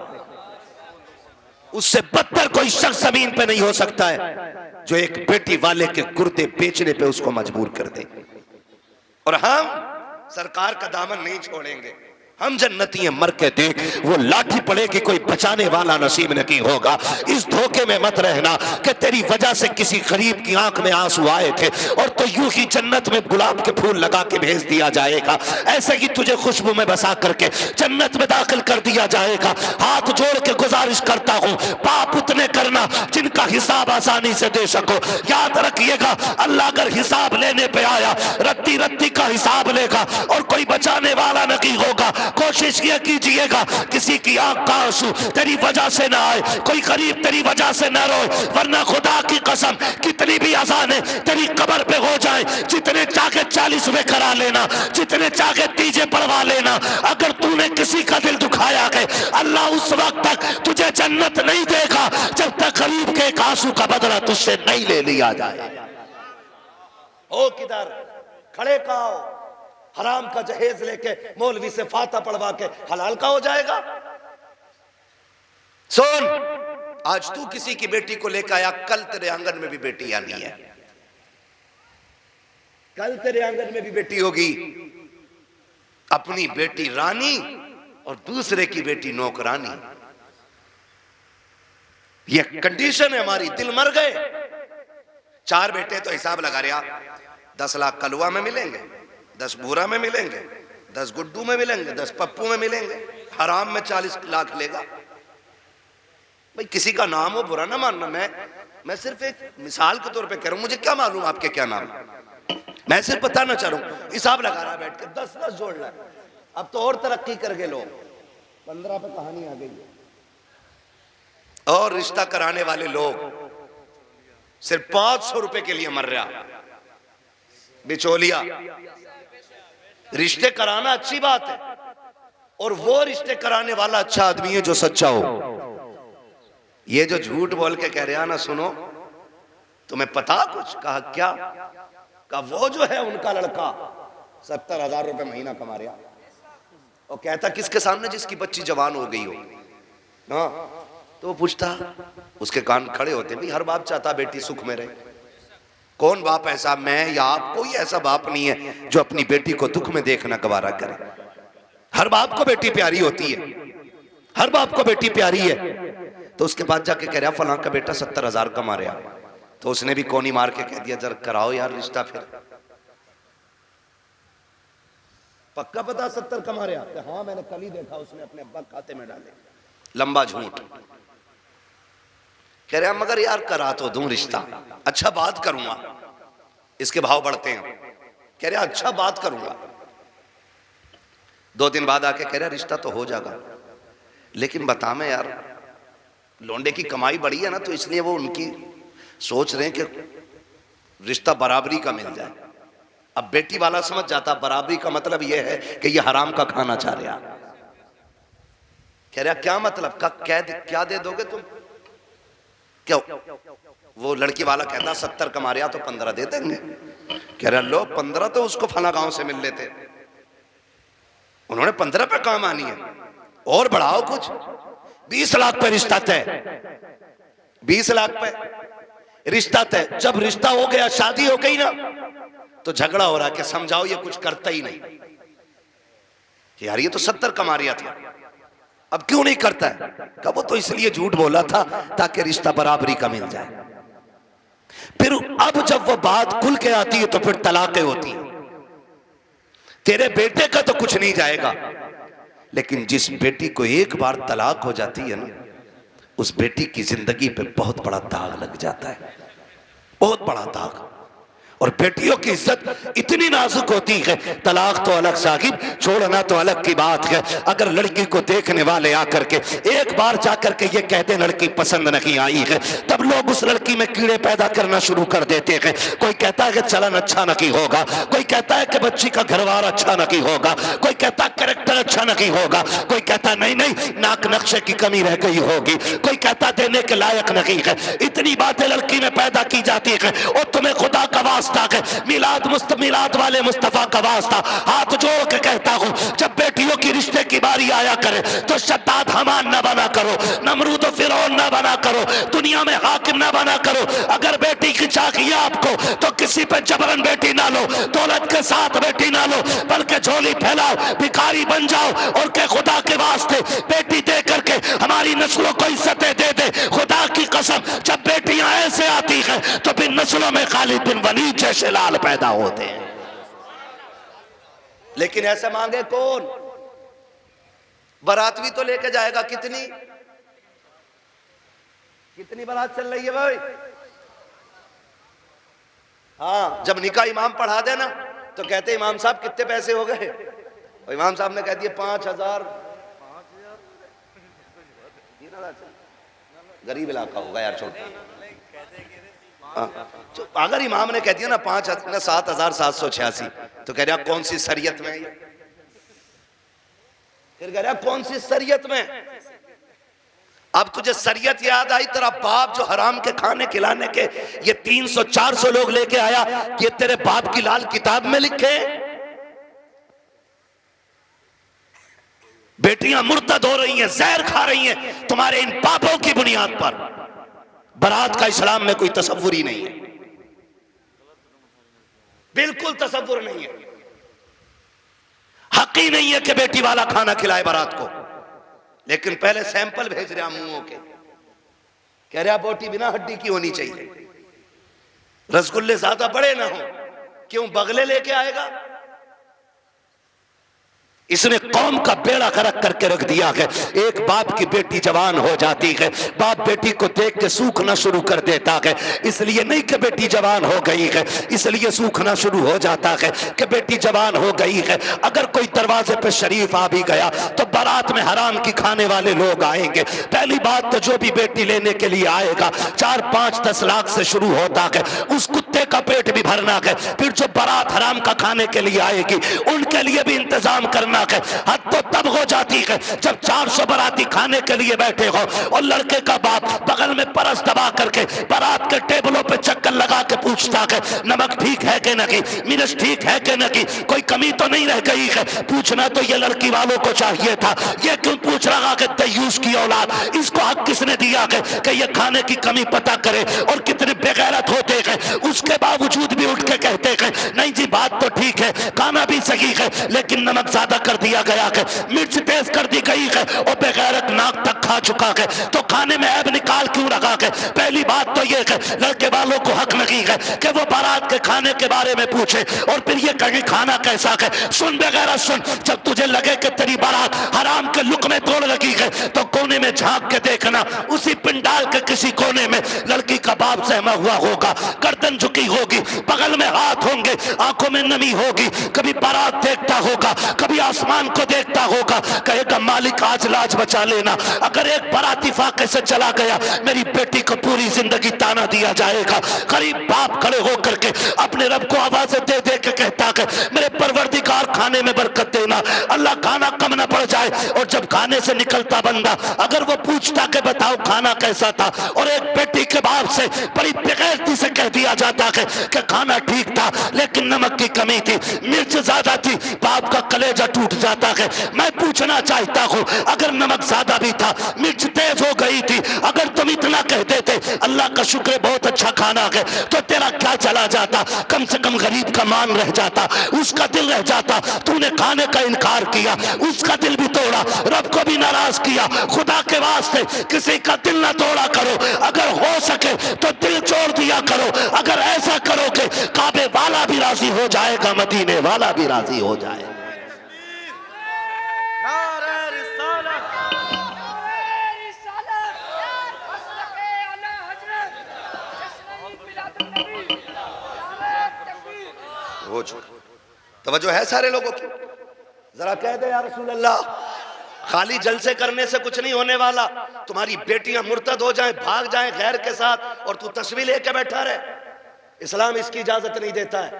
उससे बदतर कोई शख्स जमीन पे नहीं हो सकता है जो एक बेटी वाले के गुर्दे बेचने पे उसको मजबूर कर दे। और हम सरकार का दामन नहीं छोड़ेंगे। हम जन्नती हैं, मर के देख वो लाठी पड़ेगी कोई बचाने वाला नसीब नहीं होगा। इस धोखे में मत रहना कि तेरी वजह से किसी गरीब की आंख में आंसू आए थे और तो यूं ही जन्नत में गुलाब के फूल लगा के भेज दिया जाएगा, ऐसे ही तुझे खुशबू में बसा करके जन्नत में दाखिल कर दिया जाएगा। हाथ जोड़ के गुजारिश करता हूं, पाप उतने करना जिनका हिसाब आसानी से दे सको। याद रखिएगा, अल्लाह अगर हिसाब लेने पे आया रत्ती रत्ती का हिसाब लेगा और कोई बचाने वाला नहीं होगा। कोशिश ये कीजिएगा किसी की आंख का आंसू तेरी वजह से ना आए, कोई गरीब तेरी वजह से ना रोए, वरना खुदा की कसम कितनी भी आसाने तेरी कब्र पे हो जाए, जितने चाहे 40वें करा लेना, जितने चाहे तीजे पढ़वा लेना, अगर तूने किसी का दिल दुखाया है अल्लाह उस वक्त तक तुझे जन्नत नहीं देगा जब तक गरीब के एक आंसू का बदला तुझसे नहीं ले लिया जाए। ओ किधर खड़े का हराम का जहेज लेके मौलवी से फाता पढ़वा के हलाल का हो जाएगा। सुन, आज तू किसी की बेटी को लेकर आया, कल तेरे आंगन में भी बेटी आनी है, कल तेरे आंगन में भी बेटी होगी। अपनी बेटी रानी और दूसरे की बेटी नौकरानी, ये कंडीशन है हमारी। दिल मर गए। 4 बेटे तो हिसाब लगा रहे आप, 10 लाख कलुआ में मिलेंगे, 10 बूरा में मिलेंगे, 10 गुड्डू में मिलेंगे, 10 पप्पू में मिलेंगे, हराम में 40 लाख लेगा। भाई किसी का नाम हो बुरा ना मानना, मैं सिर्फ एक मिसाल के तौर पे कह रहा हूं। मुझे क्या मालूम आपके क्या नाम, मैं सिर्फ बताना चाह रहा हूं। हिसाब लगा रहा बैठ के 10-10 जोड़ रहा। अब तो और तरक्की कर गए लोग, 15 पे कहानी आ गई है। और रिश्ता कराने वाले लोग सिर्फ 500 रुपए के लिए मर रहा। बिचौलिया रिश्ते कराना अच्छी बात है और वो रिश्ते कराने वाला अच्छा आदमी है जो सच्चा हो। ये जो झूठ बोल के कह रहा ना, सुनो तुम्हें पता कुछ? कहा क्या? कहा वो जो है उनका लड़का 70,000 रुपए महीना कमा रहा और कहता किसके सामने? जिसकी बच्ची जवान हो गई हो। हाँ, तो वो पूछता, उसके कान खड़े होते, भाई हर बाप चाहता बेटी सुख में रहे। कौन बाप ऐसा, मैं या आप? कोई ऐसा बाप नहीं है जो अपनी बेटी को दुख में देखना गवारा करे। हर बाप को बेटी प्यारी होती है, हर बाप को बेटी प्यारी है। तो उसके बाद जाके कह रहा फलां का बेटा 70,000 कमा रहा। तो उसने भी कोनी मार के कह दिया जरा कराओ यार रिश्ता। फिर पक्का पता 70 कमा रहा? हाँ मैंने कल ही देखा, उसने अपने अब्बा खाते में डाले। लंबा झूठ। कह रहा मगर यार करा तो दूं रिश्ता, अच्छा बात करूंगा। इसके भाव बढ़ते हैं। कह रहा अच्छा बात करूंगा। 2 दिन बाद आके कह रहा रिश्ता तो हो जाएगा, लेकिन बता मैं यार लौंडे की कमाई बढ़ी है ना, तो इसलिए वो उनकी सोच रहे हैं कि रिश्ता बराबरी का मिल जाए। अब बेटी वाला समझ जाता बराबरी का मतलब यह है कि ये हराम का खाना चाह रहा। कह रहा क्या मतलब? क्या दे दोगे तुम? क्यों? वो लड़की वाला कहता 70 कमा रहा तो 15 दे देंगे। कह रहा लो 15 तो उसको फला गांव से मिल लेते, उन्होंने 15 पे काम आनी है, और बढ़ाओ कुछ। 20 लाख पे रिश्ता तय, 20 लाख पे रिश्ता तय। जब रिश्ता हो गया, शादी हो गई ना, तो झगड़ा हो रहा कि समझाओ ये कुछ करता ही नहीं। यार ये तो 70 कमा रहा था, अब क्यों नहीं करता है? कहा वो तो इसलिए झूठ बोला था ताकि रिश्ता बराबरी का मिल जाए। फिर अब जब वो बात खुल के आती है तो फिर तलाकें होती हैं। तेरे बेटे का तो कुछ नहीं जाएगा, लेकिन जिस बेटी को एक बार तलाक हो जाती है ना, उस बेटी की जिंदगी पे बहुत बड़ा दाग लग जाता है, बहुत बड़ा दाग। और बेटियों की इज्जत इतनी नाजुक होती है, तलाक तो अलग साहिब, छोड़ना तो अलग की बात है। अगर लड़की को देखने वाले आकर के एक बार जाकर के ये कहते लड़की पसंद नहीं आई है, तब लोग उस लड़की में कीड़े पैदा करना शुरू कर देते हैं। कोई कहता है कि चलन अच्छा नहीं होगा, कोई कहता है कि बच्ची का घरवार अच्छा नहीं होगा, कोई कहता है कैरेक्टर अच्छा नहीं होगा, कोई कहता नहीं नहीं नाक नक्शे की कमी रह गई होगी, कोई कहता देने के लायक नहीं है। इतनी बातें लड़की में पैदा की जाती है। और तुम्हें खुदा का वास्ता है, मिलाद वाले मुस्तफा का वास्ता हाथ जोड़ के कहता हूं, जब बेटियों की रिश्ते की बारी आया करे तो शद्दाद हमान ना बना करो, नमरूद फिरौन ना बना करो, दुनिया में हाकिम ना बना करो। अगर बेटी की चाहिए आपको तो किसी पे जबरन बेटी ना लो, दौलत के साथ बेटी ना लो, बल्कि झोली फैलाओ, भिखारी बन जाओ और के खुदा के वास्ते बेटी दे करके हमारी नस्लों को इज्जतें दे दे। खुदा की कसम, जब बेटियां ऐसे आती हैं तो फिर नस्लों में खालिद बिन वलीद जैसे लाल पैदा होते हैं। लेकिन ऐसे मांगे कौन? बारात भी तो लेके जाएगा। कितनी बारात चल रही है भाई? हाँ, जब निकाह इमाम पढ़ा देना तो कहते इमाम साहब कितने पैसे हो गए? और इमाम साहब ने कह दिए 5,000। गरीब इलाका होगा यार, छोटा। तो अगर इमाम ने कह दिया ना 7,786, तो कह रहा कौन सी शरीयत में? फिर कह रहा कौन सी शरीयत में? अब तुझे शरीयत याद आई? तेरा बाप जो हराम के खाने खिलाने के ये 300-400 लोग लेके आया, ये तेरे बाप की लाल किताब में लिखे? बेटियां मुर्तद हो रही हैं, जहर खा रही हैं तुम्हारे इन पापों की बुनियाद पर। बारात का इस्लाम में कोई तसव्वुर ही नहीं है, बिल्कुल तसव्वुर नहीं है। हक ही नहीं है कि बेटी वाला खाना खिलाए बारात को। लेकिन पहले सैंपल भेज रहा मुंहों के, कह रहा बोटी बिना हड्डी की होनी चाहिए, रसगुल्ले ज्यादा बड़े ना हो। क्यों? बगले लेके आएगा। इसने कौम का बेड़ा गर्क करके रख दिया है। एक बाप की बेटी जवान हो जाती है, बाप बेटी को देख के सूखना शुरू कर देता है। इसलिए नहीं कि बेटी जवान हो गई है, इसलिए सूखना शुरू हो जाता है कि बेटी जवान हो गई है। अगर कोई दरवाजे पे शरीफ आ भी गया तो बारात में हराम की खाने वाले लोग आएंगे। पहली बात तो जो भी बेटी लेने के लिए आएगा 4, 5, 10 लाख से शुरू होता है, उस कुत्ते का पेट भी भरना है। फिर जो बारात हराम का खाने के लिए आएगी उनके लिए भी इंतजाम करना खतरनाक है। हद तो तब हो जाती है जब 400 बाराती खाने के लिए बैठे हो और लड़के का बाप बगल में परस दबा करके बारात के टेबलों पे चक्कर लगा के पूछता है नमक ठीक है कि नहीं, मिर्च ठीक है कि नहीं, कोई कमी तो नहीं रह गई है। पूछना तो ये लड़की वालों को चाहिए था, ये क्यों पूछ रहा कि दयूस की औलाद, इसको हक किसने दिया कि ये खाने की कमी पता करे। और कितने बेगैरत होते हैं, उसके बावजूद भी उठ के कहते हैं नहीं जी बात तो ठीक है, खाना भी सही है, लेकिन नमक ज्यादा कर दिया गया है, मिर्च तेज कर दी गई है और बेगैरत नाक तक खा चुका है, तो खाने में ऐब निकाल क्यों रखा है। पहली बात तो ये है लड़के वालों को हक नहीं है कि वो बारात के खाने के बारे में पूछे और फिर ये कहे खाना कैसा है। सुन बेगैरत सुन, जब तुझे लगे कि तेरी बारात हराम के लुक़मे तोड़ लगी है तो कोने में झांक के देखना, उसी पिंडाल के किसी कोने में लड़की का बाप सहमा हुआ होगा, गर्दन झुकी होगी, बगल में हाथ होंगे, आंखों में नमी होगी, कभी बारात देखता होगा, कभी आसमान को देखता होगा, कहेगा मालिक आज लाज बचा लेना, अगर एक बाराती फाके से चला गया मेरी बेटी को पूरी जिंदगी ताना दिया जाएगा। गरीब बाप खड़े होकर के अपने रब को आवाज़ें दे दे के कहता है मेरे परवरदिगार खाने में बरकत देना, अल्लाह खाना कम ना पड़ जाए। और जब खाने से निकलता बंदा अगर वो पूछता कि बताओ खाना कैसा था, और एक बेटी के बाप से बड़ी बेगैरती से कह दिया जाता है कि खाना ठीक था लेकिन नमक की कमी थी, मिर्च ज्यादा थी, बाप का कलेजा टूट जाता है। मैं पूछना चाहता हूँ अगर नमक ज्यादा भी था, मिर्च तेज हो गई थी, अगर तुम इतना कह देते अल्लाह का शुक्र बहुत अच्छा खाना है, तो तेरा क्या चला जाता, कम से कम गरीब का मान रह जाता, उसका दिल रह जाता। तूने खाने का इनकार किया, उसका दिल भी तोड़ा, रब को भी नाराज किया। खुदा के वास्ते किसी का दिल ना तोड़ा करो, अगर हो सके तो दिल छोड़ दिया करो। अगर ऐसा करोगे काबे वाला भी राजी हो जाएगा, मदीने वाला भी राजी हो जाएगा। तवज्जो है सारे लोगों की, जरा कह दे या रसूल अल्लाह। खाली जलसे करने से कुछ नहीं होने वाला, तुम्हारी बेटियां मुर्तद हो जाएं, भाग जाएं गैर के साथ, और तू तस्वीर लेके बैठा रहे। इस्लाम इसकी इजाजत नहीं देता है,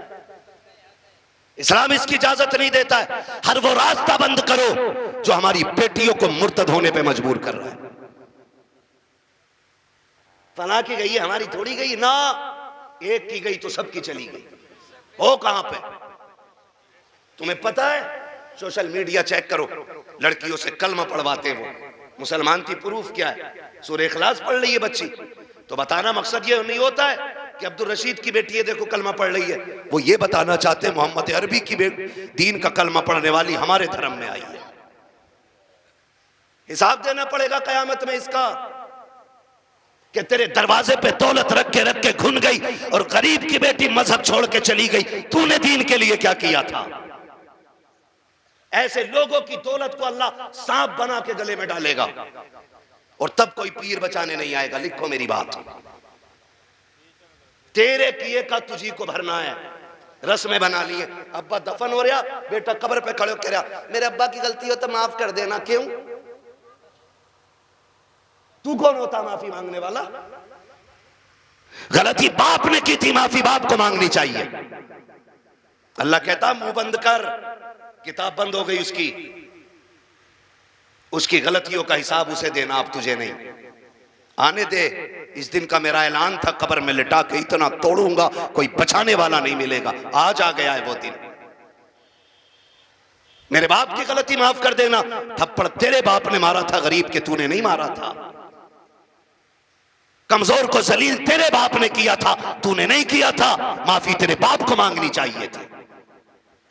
इस्लाम इसकी इजाजत नहीं देता है। हर वो रास्ता बंद करो जो हमारी बेटियों को मुर्तद होने पे मजबूर कर रहा है। फला की गई है, हमारी थोड़ी गई ना, एक की गई तो सबकी चली गई। हो कहां पे तुम्हें पता है? सोशल मीडिया चेक करो, लड़कियों से कलमा पढ़वाते वो मुसलमान थी, प्रूफ क्या है? सूरह इखलास पढ़ रही है बच्ची, तो बताना मकसद ये नहीं होता है कि अब्दुल रशीद की बेटी है देखो कलमा पढ़ रही है, वो ये बताना चाहते हैं मोहम्मद अरबी की दीन का कलमा पढ़ने वाली हमारे धर्म में आई है। हिसाब देना पड़ेगा कयामत में इसका कि तेरे दरवाजे पे दौलत रख के घुन गई और गरीब की बेटी मजहब छोड़ के चली गई, तूने दीन के लिए क्या किया था? ऐसे लोगों की दौलत को अल्लाह सांप बना के गले में डालेगा और तब कोई पीर बचाने नहीं आएगा। लिखो मेरी बात, तेरे किए का तुझी को भरना है। रस्में बना लिए, अब्बा दफन हो रहा, बेटा कब्र पे खड़े कह रहा मेरे अब्बा की गलती हो तो माफ कर देना। क्यों? तू कौन होता माफी मांगने वाला? गलती बाप ने की थी, माफी बाप को मांगनी चाहिए। अल्लाह कहता मुंह बंद कर, किताब बंद हो गई उसकी गलतियों का हिसाब उसे देना, आप तुझे नहीं। आने दे, इस दिन का मेरा ऐलान था, कब्र में लिटा के इतना तोड़ूंगा कोई बचाने वाला नहीं मिलेगा। आज आ गया है वो दिन। मेरे बाप की गलती माफ कर देना, थप्पड़ तेरे बाप ने मारा था गरीब के, तूने नहीं मारा था। कमजोर को जलील तेरे बाप ने किया था, तूने नहीं किया था। माफी तेरे बाप को मांगनी चाहिए थी।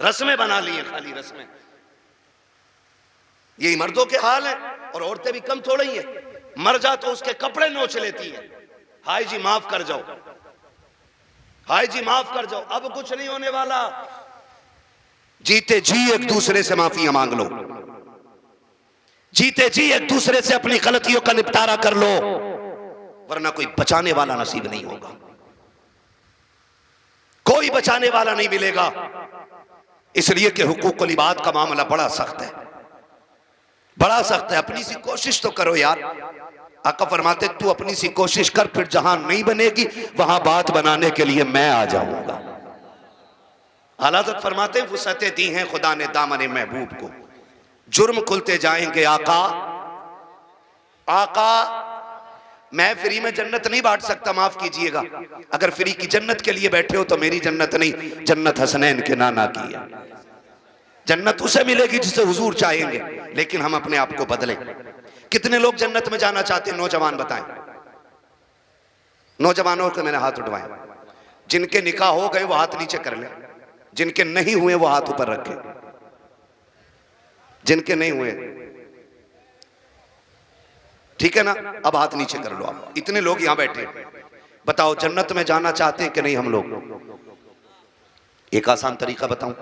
रस्में बना लिए, खाली रस्में। यही मर्दों के हाल है, और औरतें भी कम थोड़ी हैं। मर जा तो उसके कपड़े नोच लेती हैं, हाय जी माफ कर जाओ, हाय जी माफ कर जाओ। अब कुछ नहीं होने वाला, जीते जी एक दूसरे से माफियां मांग लो, जीते जी एक दूसरे से अपनी गलतियों का निपटारा कर लो, वरना कोई बचाने वाला नसीब नहीं होगा, कोई बचाने वाला नहीं मिलेगा। इसलिए कि हुकूकुल इबाद का मामला बड़ा सख्त है, बड़ा सख्त है। अपनी सी कोशिश तो करो यार। आका फरमाते तू अपनी सी कोशिश कर, फिर जहां नहीं बनेगी वहां बात बनाने के लिए मैं आ जाऊंगा। आला हज़रत फरमाते हैं वुसअतें दी हैं खुदा ने दामन महबूब को, जुर्म खुलते जाएंगे आका। आका मैं फ्री में जन्नत नहीं बांट सकता, माफ कीजिएगा। अगर फ्री की जन्नत के लिए बैठे हो तो मेरी जन्नत नहीं, जन्नत हसनैन के नाना की है। जन्नत उसे मिलेगी जिसे हुजूर चाहेंगे, लेकिन हम अपने आप को बदलें। कितने लोग जन्नत में जाना चाहते हैं? नौजवान बताएं। नौजवानों को मैंने हाथ उठवाएं। जिनके निकाह हो गए वो हाथ नीचे कर लें, जिनके नहीं हुए वो हाथ ऊपर रखें। जिनके नहीं हुए ठीक है ना, अब हाथ नीचे कर लो। आप इतने लोग यहां बैठे, बताओ जन्नत में जाना चाहते हैं कि नहीं हम लोग? एक आसान तरीका बताऊं।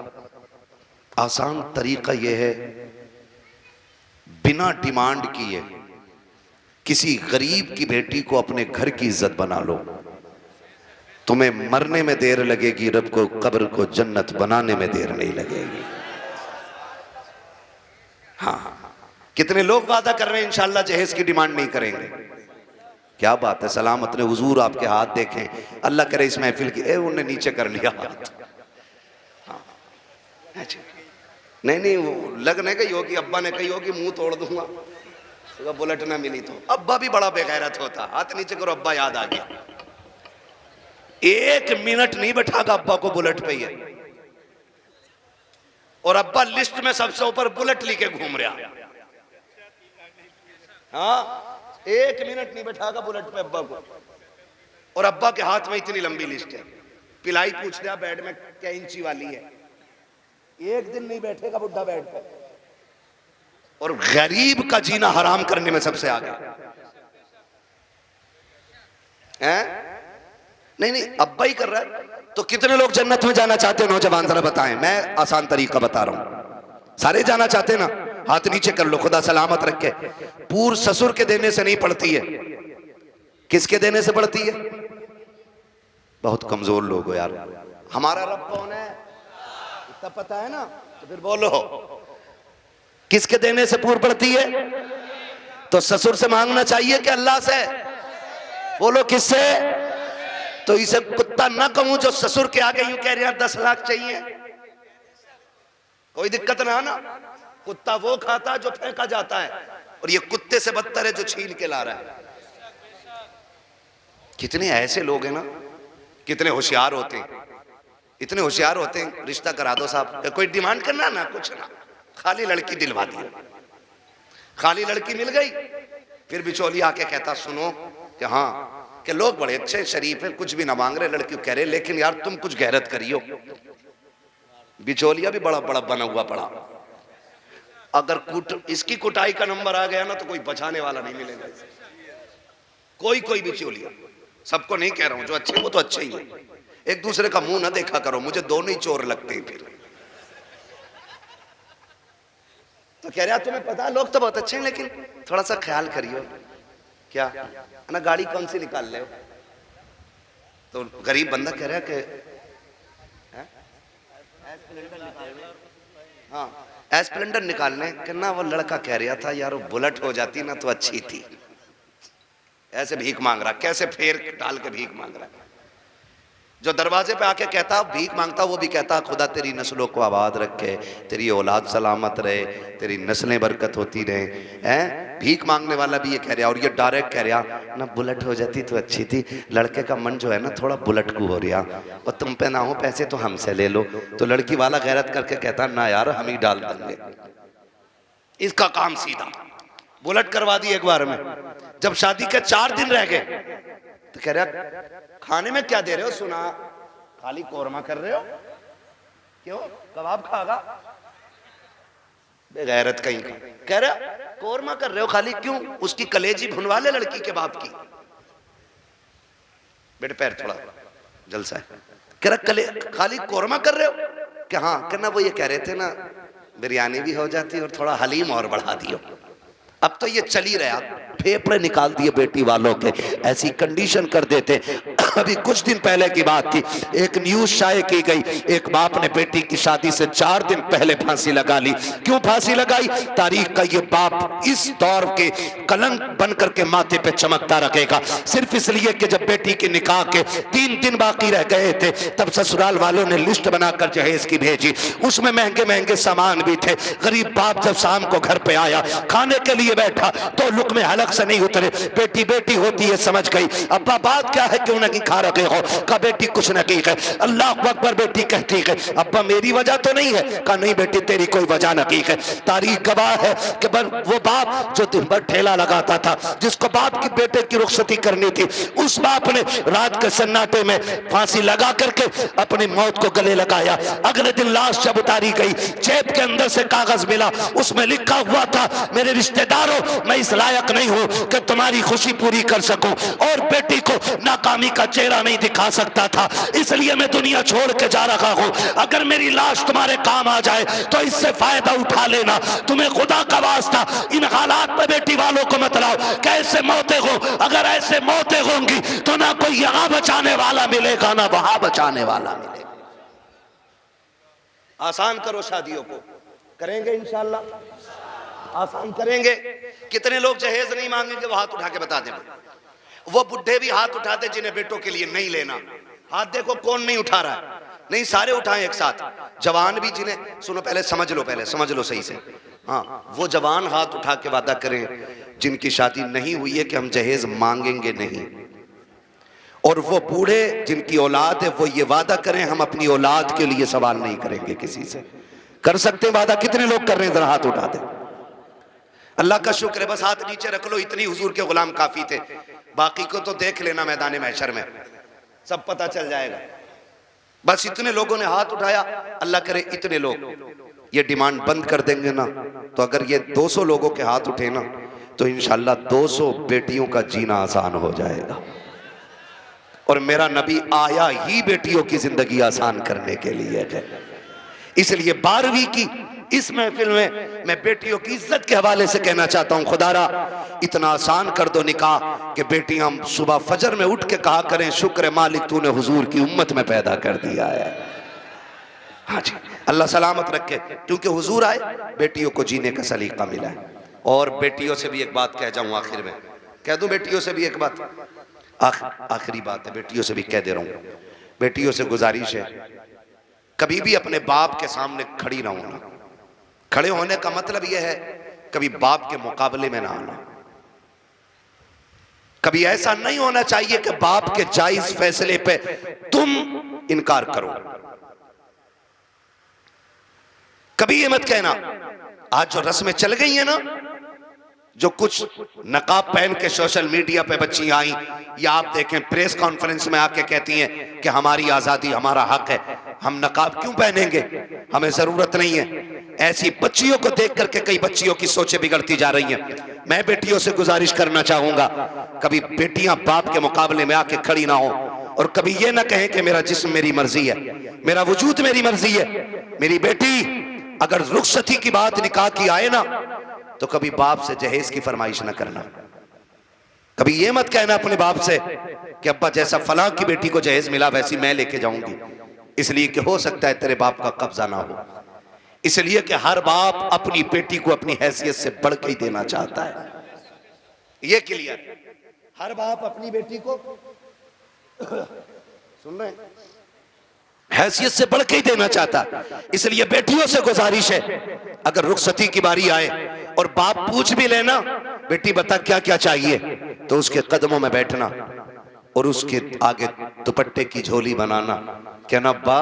आसान तरीका यह है, बिना डिमांड किए किसी गरीब की बेटी को अपने घर की इज्जत बना लो। तुम्हें मरने में देर लगेगी, रब को कब्र को जन्नत बनाने में देर नहीं लगेगी। हाँ, कितने लोग वादा कर रहे हैं इंशाअल्लाह जहेज की डिमांड नहीं करेंगे। क्या बात है, सलामत ने हुजूर आपके हाथ देखें, अल्लाह करे इस महफिल की। उन्होंने नीचे कर लिया हाथ। हाँ। नहीं वो लगने गई होगी, अब्बा ने कही होगी मुंह तोड़ दूंगा तो बुलेट ना मिली तो। अब्बा भी बड़ा बेगैरत होता, हाथ नीचे करो, अब्बा याद आ गया। 1 मिनट नहीं बैठागा अब्बा को बुलेट पे ही, और अब्बा लिस्ट में सबसे ऊपर बुलेट लेके घूम रहा। हाँ, 1 मिनट नहीं बैठागा बुलेट पे अब्बा को, और अब्बा के हाथ में इतनी लंबी लिस्ट है। पिलाई पूछ रहा बेड में क्या इंची वाली है, 1 दिन नहीं बैठेगा बुढ़ा बेड पे। और गरीब का जीना हराम करने में सबसे आगे हैं? नहीं अब्बा ही कर रहा है। तो कितने लोग जन्नत में जाना चाहते हैं? नौजवान जरा बताएं। मैं आसान तरीका बता रहा हूं। सारे जाना चाहते हैं ना? हाथ नीचे कर लो, खुदा सलामत रखे। पूर ससुर के देने से नहीं पड़ती है, किसके देने से पड़ती है? बहुत कमजोर लोग हो यार। हमारा रब कौन है इतना पता है ना? तो फिर बोलो किसके देने से पूर पड़ती है? तो ससुर से मांगना चाहिए कि अल्लाह से? बोलो किससे? तो इसे कुत्ता ना कहूं जो ससुर के आगे यूं कह रहे हैं 10 लाख चाहिए, कोई दिक्कत ना ना। कुत्ता वो खाता जो फेंका जाता है, और ये कुत्ते से बदतर है जो छीन के ला रहा है। कितने ऐसे लोग हैं ना, कितने होशियार होते हैं, इतने होशियार होते हैं। रिश्ता करा दो साहब, कोई डिमांड करना ना, कुछ ना, खाली लड़की दिलवा दी। खाली लड़की मिल गई, फिर बिचौलिया आके कहता सुनो कि हाँ कि लोग बड़े अच्छे शरीफ हैं, कुछ भी ना मांग रहे, लड़की कह रहे लेकिन यार तुम कुछ गैरत करियो। बिचौलिया भी बड़ा बड़ा बना हुआ पड़ा। अगर इसकी कुटाई का नंबर आ गया ना तो कोई बचाने वाला नहीं मिलेगा। कोई बिचौलिया, सबको नहीं कह रहा हूं, जो अच्छे वो तो अच्छे ही है। एक दूसरे का मुंह ना देखा करो, मुझे दोनों ही चोर लगते हैं। फिर तो कह रहा तुम्हें पता है लोग तो बहुत अच्छे हैं, लेकिन थोड़ा सा ख्याल करियो। क्या ना, गाड़ी कौन सी निकाल ले? तो गरीब बंदा कह रहा है कि हाँ एस्प्लेंडर निकालने के ना। वो लड़का कह रहा था यार वो बुलेट हो जाती ना तो अच्छी थी। ऐसे भीख मांग रहा, कैसे फेर डाल के भीख मांग रहा। जो दरवाजे पे आके कहता भीख मांगता, वो भी कहता खुदा तेरी नस्लों को आबाद रखे, तेरी औलाद सलामत रहे, तेरी नस्लें बरकत होती रहे। हैं? भीख मांगने वाला भी ये कह रहा, और ये डायरेक्ट कह रहा ना बुलेट हो जाती तो अच्छी थी। लड़के का मन जो है ना थोड़ा बुलेट को हो रहा, और तुम पे ना हो पैसे तो हमसे ले लो। तो लड़की वाला गैरत करके कहता ना यार हम ही डाल देंगे। इसका काम सीधा बुलेट करवा दी एक बार में। जब शादी के 4 दिन रह गए तो कह रहा खाने में क्या दे रहे हो? सुना खाली कोरमा कर रहे हो, क्यों कबाब खागा? बेगैरत कहीं का। कह रहा कोरमा कर रहे हो खाली, क्यों? उसकी कलेजी भुनवा ले लड़की के बाप की। बेटे पैर थोड़ा जलसा है। कह रहा खाली कोरमा कर रहे हो क्या? हाँ कहना वो ये कह रहे थे ना बिरयानी भी हो जाती और थोड़ा हलीम और बढ़ा दियो। अब तो ये चल ही रहा, फेफड़े निकाल दिए बेटी वालों के, ऐसी कंडीशन कर देते। अभी कुछ दिन पहले की बात थी, एक न्यूज शाये की गई, एक बाप ने बेटी की शादी से 4 दिन पहले फांसी लगा ली। क्यों फांसी लगाई? तारीख का ये बाप इस दौर के कलंक बन करके माथे पे चमकता रखेगा, सिर्फ इसलिए कि जब बेटी के निकाह के 3 दिन बाकी रह गए थे तब ससुराल वालों ने लिस्ट बनाकर जहेज की भेजी। उसमें महंगे महंगे सामान भी थे। गरीब बाप जब शाम को घर पे आया, खाने के लिए बैठा तो लुक़्मे हलक से नहीं उतरे। बेटी बेटी होती है समझ गई। अब्बा बात क्या है, क्यों नहीं खा रखे हो? कहा बेटी कुछ नहीं है। अल्लाह अकबर बेटी कहती है अब्बा मेरी वजह तो नहीं है। कहा नहीं बेटी तेरी कोई वजह नहीं है। तारीख गवाह है कि वो बाप जो दिन भर ठेला लगाता था, जिसको बाप की बेटे की रुखसती करनी थी, उस बाप ने रात के सन्नाटे में फांसी लगा करके अपनी मौत को गले लगाया। अगले दिन लाश जब उतारी गई, जेब के अंदर से कागज मिला, उसमें लिखा हुआ था मेरे रिश्तेदारों मैं इस लायक नहीं हूं कि तुम्हारी खुशी पूरी कर सकूं और बेटी को नाकामी का चेहरा नहीं दिखा सकता था, इसलिए मैं दुनिया छोड़ के जा रहा हूं। अगर मेरी लाश तुम्हारे काम आ जाए तो इससे फायदा उठा लेना। तुम्हें खुदा का वास्ता इन हालात में बेटी वालों को मत लाओ। कैसे मौतें हो, अगर ऐसे मौतें होंगी तो ना कोई यहां बचाने वाला मिलेगा ना वहां बचाने वाला मिलेगा। आसान करो शादियों को, करेंगे इंशाअल्लाह आसान करेंगे। कितने लोग जहेज नहीं मांगेंगे वो हाथ उठा के बता दें। वो बुढ़े भी हाथ उठाते जिन्हें बेटों के लिए नहीं लेना। हाथ देखो कौन नहीं उठा रहा है। नहीं सारे उठाएं एक साथ। जवान भी जिन्हें, सुनो पहले समझ लो सही से। हाँ वो जवान हाथ उठा के वादा करें जिनकी शादी नहीं हुई है कि हम जहेज मांगेंगे नहीं। और वो बूढ़े जिनकी औलाद है वो ये वादा करें हम अपनी औलाद के लिए सवाल नहीं करेंगे किसी से। कर सकते हैं वादा? कितने लोग कर रहे हैं? जरा हाथ उठा दें। अल्लाह का शुक्र है, बस हाथ नीचे रख लो, इतनी हुजूर के गुलाम काफी थे। बाकी को तो देख लेना मैदान महशर में, सब पता चल जाएगा। बस इतने लोगों ने हाथ उठाया। अल्लाह करे इतने लोग ये डिमांड बंद कर देंगे ना, तो अगर ये 200 लोगों के हाथ उठे ना तो इंशाल्लाह 200 बेटियों का जीना आसान हो जाएगा। और मेरा नबी आया ही बेटियों की जिंदगी आसान करने के लिए है। इसलिए 12वीं की इस महफिल में मैं बेटियों की इज्जत के हवाले से कहना चाहता हूं, खुदारा इतना आसान कर दो निकाह कि बेटियां सुबह फजर में उठ के कहा करें शुक्र है मालिक तूने हुजूर की उम्मत में पैदा कर दिया है। हाँ जी अल्लाह सलामत रखे, क्योंकि हुजूर आए बेटियों को जीने का सलीका मिला है। और बेटियों से भी एक बात कह जाऊं आखिर में, कह दूं बेटियों से भी एक बात, आखिरी बात है, बेटियों से भी कह दे रहा हूं। बेटियों से गुजारिश है कभी भी अपने बाप के सामने खड़ी ना होना। खड़े होने का मतलब यह है कभी बाप के मुकाबले में ना आना। कभी ऐसा नहीं होना चाहिए कि बाप के जायज फैसले पे तुम इनकार करो। कभी ये मत कहना। आज जो रस्में चल गई है ना, जो कुछ नकाब पहन के सोशल मीडिया पे बच्ची आई, या आप देखें प्रेस कॉन्फ्रेंस में आके कहती हैं कि हमारी आजादी हमारा हक है, हम नकाब क्यों पहनेंगे, हमें जरूरत नहीं है। ऐसी बच्चियों को देख करके कई बच्चियों की सोचें बिगड़ती जा रही हैं। मैं बेटियों से गुजारिश करना चाहूंगा कभी बेटियां बाप के मुकाबले में आके खड़ी ना हो, और कभी ये ना कहें कि मेरा जिस्म मेरी मर्जी है, मेरा वजूद मेरी मर्जी है। मेरी बेटी अगर रुखसती की बात निकाह की आए ना तो कभी बाप से जहेज की फरमाइश ना करना। कभी ये मत कहना अपने बाप से कि अब्बा जैसा फलां की बेटी को जहेज मिला वैसी मैं लेके जाऊंगी, इसलिए कि हो सकता है तेरे बाप का कब्जा ना हो। इसलिए कि हर बाप अपनी बेटी को अपनी हैसियत से बढ़ के ही देना चाहता है। ये क्लियर, हर बाप अपनी बेटी को सुन रहे हैं हैसियत से बढ़ के ही देना चाहता। इसलिए बेटियों से गुजारिश है अगर रुखसती की बारी आए और बाप पूछ भी लेना बेटी बता क्या क्या चाहिए, तो उसके कदमों में बैठना और उसके आगे दुपट्टे की झोली बनाना, कहना बा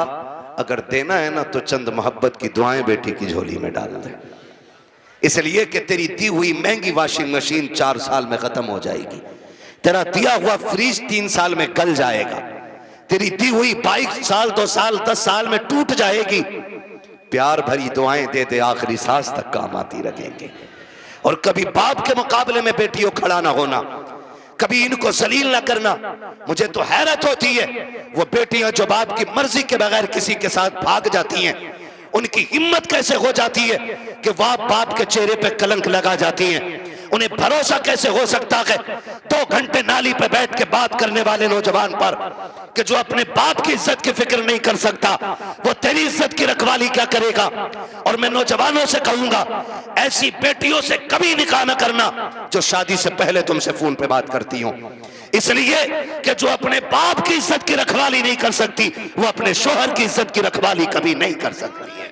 अगर देना है ना तो चंद मोहब्बत की दुआएं बेटी की झोली में डाल दे, इसलिए कि तेरी दी हुई महंगी वॉशिंग मशीन 4 साल में खत्म हो जाएगी, तेरा दिया हुआ फ्रिज 3 साल में गल जाएगा, तेरी दी हुई बाइक 1 साल 2 साल 10 साल में टूट जाएगी। प्यार भरी दुआएं दे दे आखिरी सांस तक काम आती रहेंगे। और कभी बाप के मुकाबले में बेटियों खड़ा ना होना, कभी इनको जलील ना करना। मुझे तो हैरत होती है वो बेटियां जो बाप की मर्जी के बगैर किसी के साथ भाग जाती हैं, उनकी हिम्मत कैसे हो जाती है कि वह बाप के चेहरे पे कलंक लगा जाती हैं। उन्हें भरोसा कैसे हो सकता है 2 घंटे नाली पे बैठ के बात करने वाले नौजवान पर कि जो अपने बाप की इज्जत की फिक्र नहीं कर सकता, वो तेरी इज्जत की रखवाली क्या करेगा। और मैं नौजवानों से कहूंगा, ऐसी बेटियों से कभी निकाह न करना जो शादी से पहले तुमसे फोन पे बात करती हो, इसलिए कि जो अपने बाप की इज्जत की रखवाली नहीं कर सकती, वो अपने शोहर की इज्जत की रखवाली कभी नहीं कर सकती है।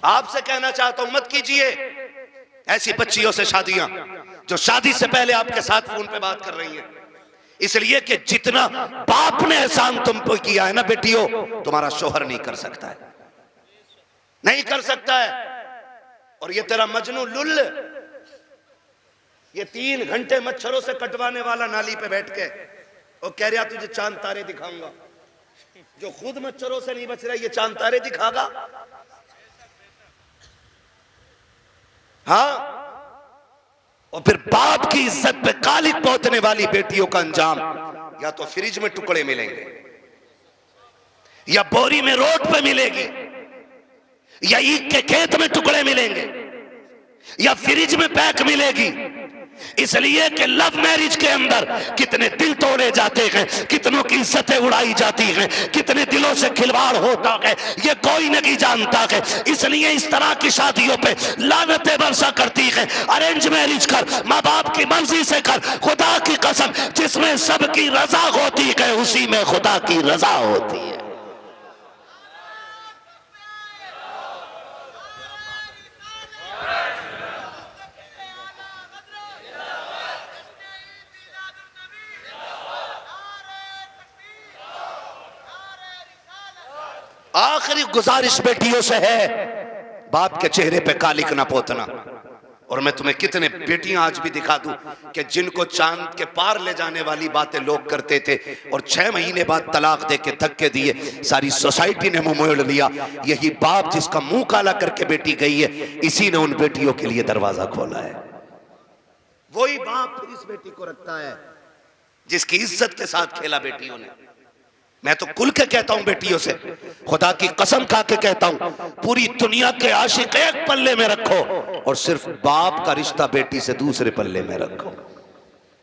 आपसे कहना चाहता हूं, मत कीजिए ऐसी बच्चियों से शादियां जो शादी से पहले आपके साथ फोन पे बात कर रही हैं, इसलिए कि जितना बाप ने एहसान तुम पर किया है ना बेटियों, तुम्हारा शोहर नहीं कर सकता है, नहीं कर सकता है। और ये तेरा मजनू लुल, ये 3 घंटे मच्छरों से कटवाने वाला नाली पे बैठ के और कह रहा तुझे चांद तारे दिखाऊंगा, जो खुद मच्छरों से नहीं बच रहा ये चांद तारे दिखागा। हाँ, और फिर बाप की इज्जत पे कालिक पोतने वाली बेटियों का अंजाम या तो फ्रिज में टुकड़े मिलेंगे, या बोरी में रोड पे मिलेगी, या ईख के खेत में टुकड़े मिलेंगे, या फ्रिज में पैक मिलेगी। इसलिए कि लव मैरिज के अंदर कितने दिल तोड़े जाते हैं, कितनों की इज्जतें उड़ाई जाती हैं, कितने दिलों से खिलवाड़ होता है, ये कोई नहीं जानता है। इसलिए इस तरह की शादियों पे लानतें बरसा करती है। अरेंज मैरिज कर, माँ बाप की मर्जी से कर, खुदा की कसम जिसमें सबकी रजा होती है उसी में खुदा की रजा होती है। आखिरी गुजारिश बेटियों से है, बाप के चेहरे पे कालिक ना पोतना। और मैं तुम्हें कितने बेटियां आज भी दिखा दूं कि जिनको चांद के पार ले जाने वाली बातें लोग करते थे और 6 महीने बाद तलाक दे के धक्के दिए, सारी सोसाइटी ने मुंह मोड़ लिया। यही बाप जिसका मुंह काला करके बेटी गई है, इसी ने उन बेटियों के लिए दरवाजा खोला है। वही बाप फिर इस बेटी को रखता है जिसकी इज्जत के साथ खेला बेटियों ने। मैं तो खुल के कहता हूं बेटियों से, खुदा की कसम खा के कहता हूं, पूरी दुनिया के आशिक एक पल्ले में रखो और सिर्फ बाप का रिश्ता बेटी से दूसरे पल्ले में रखो।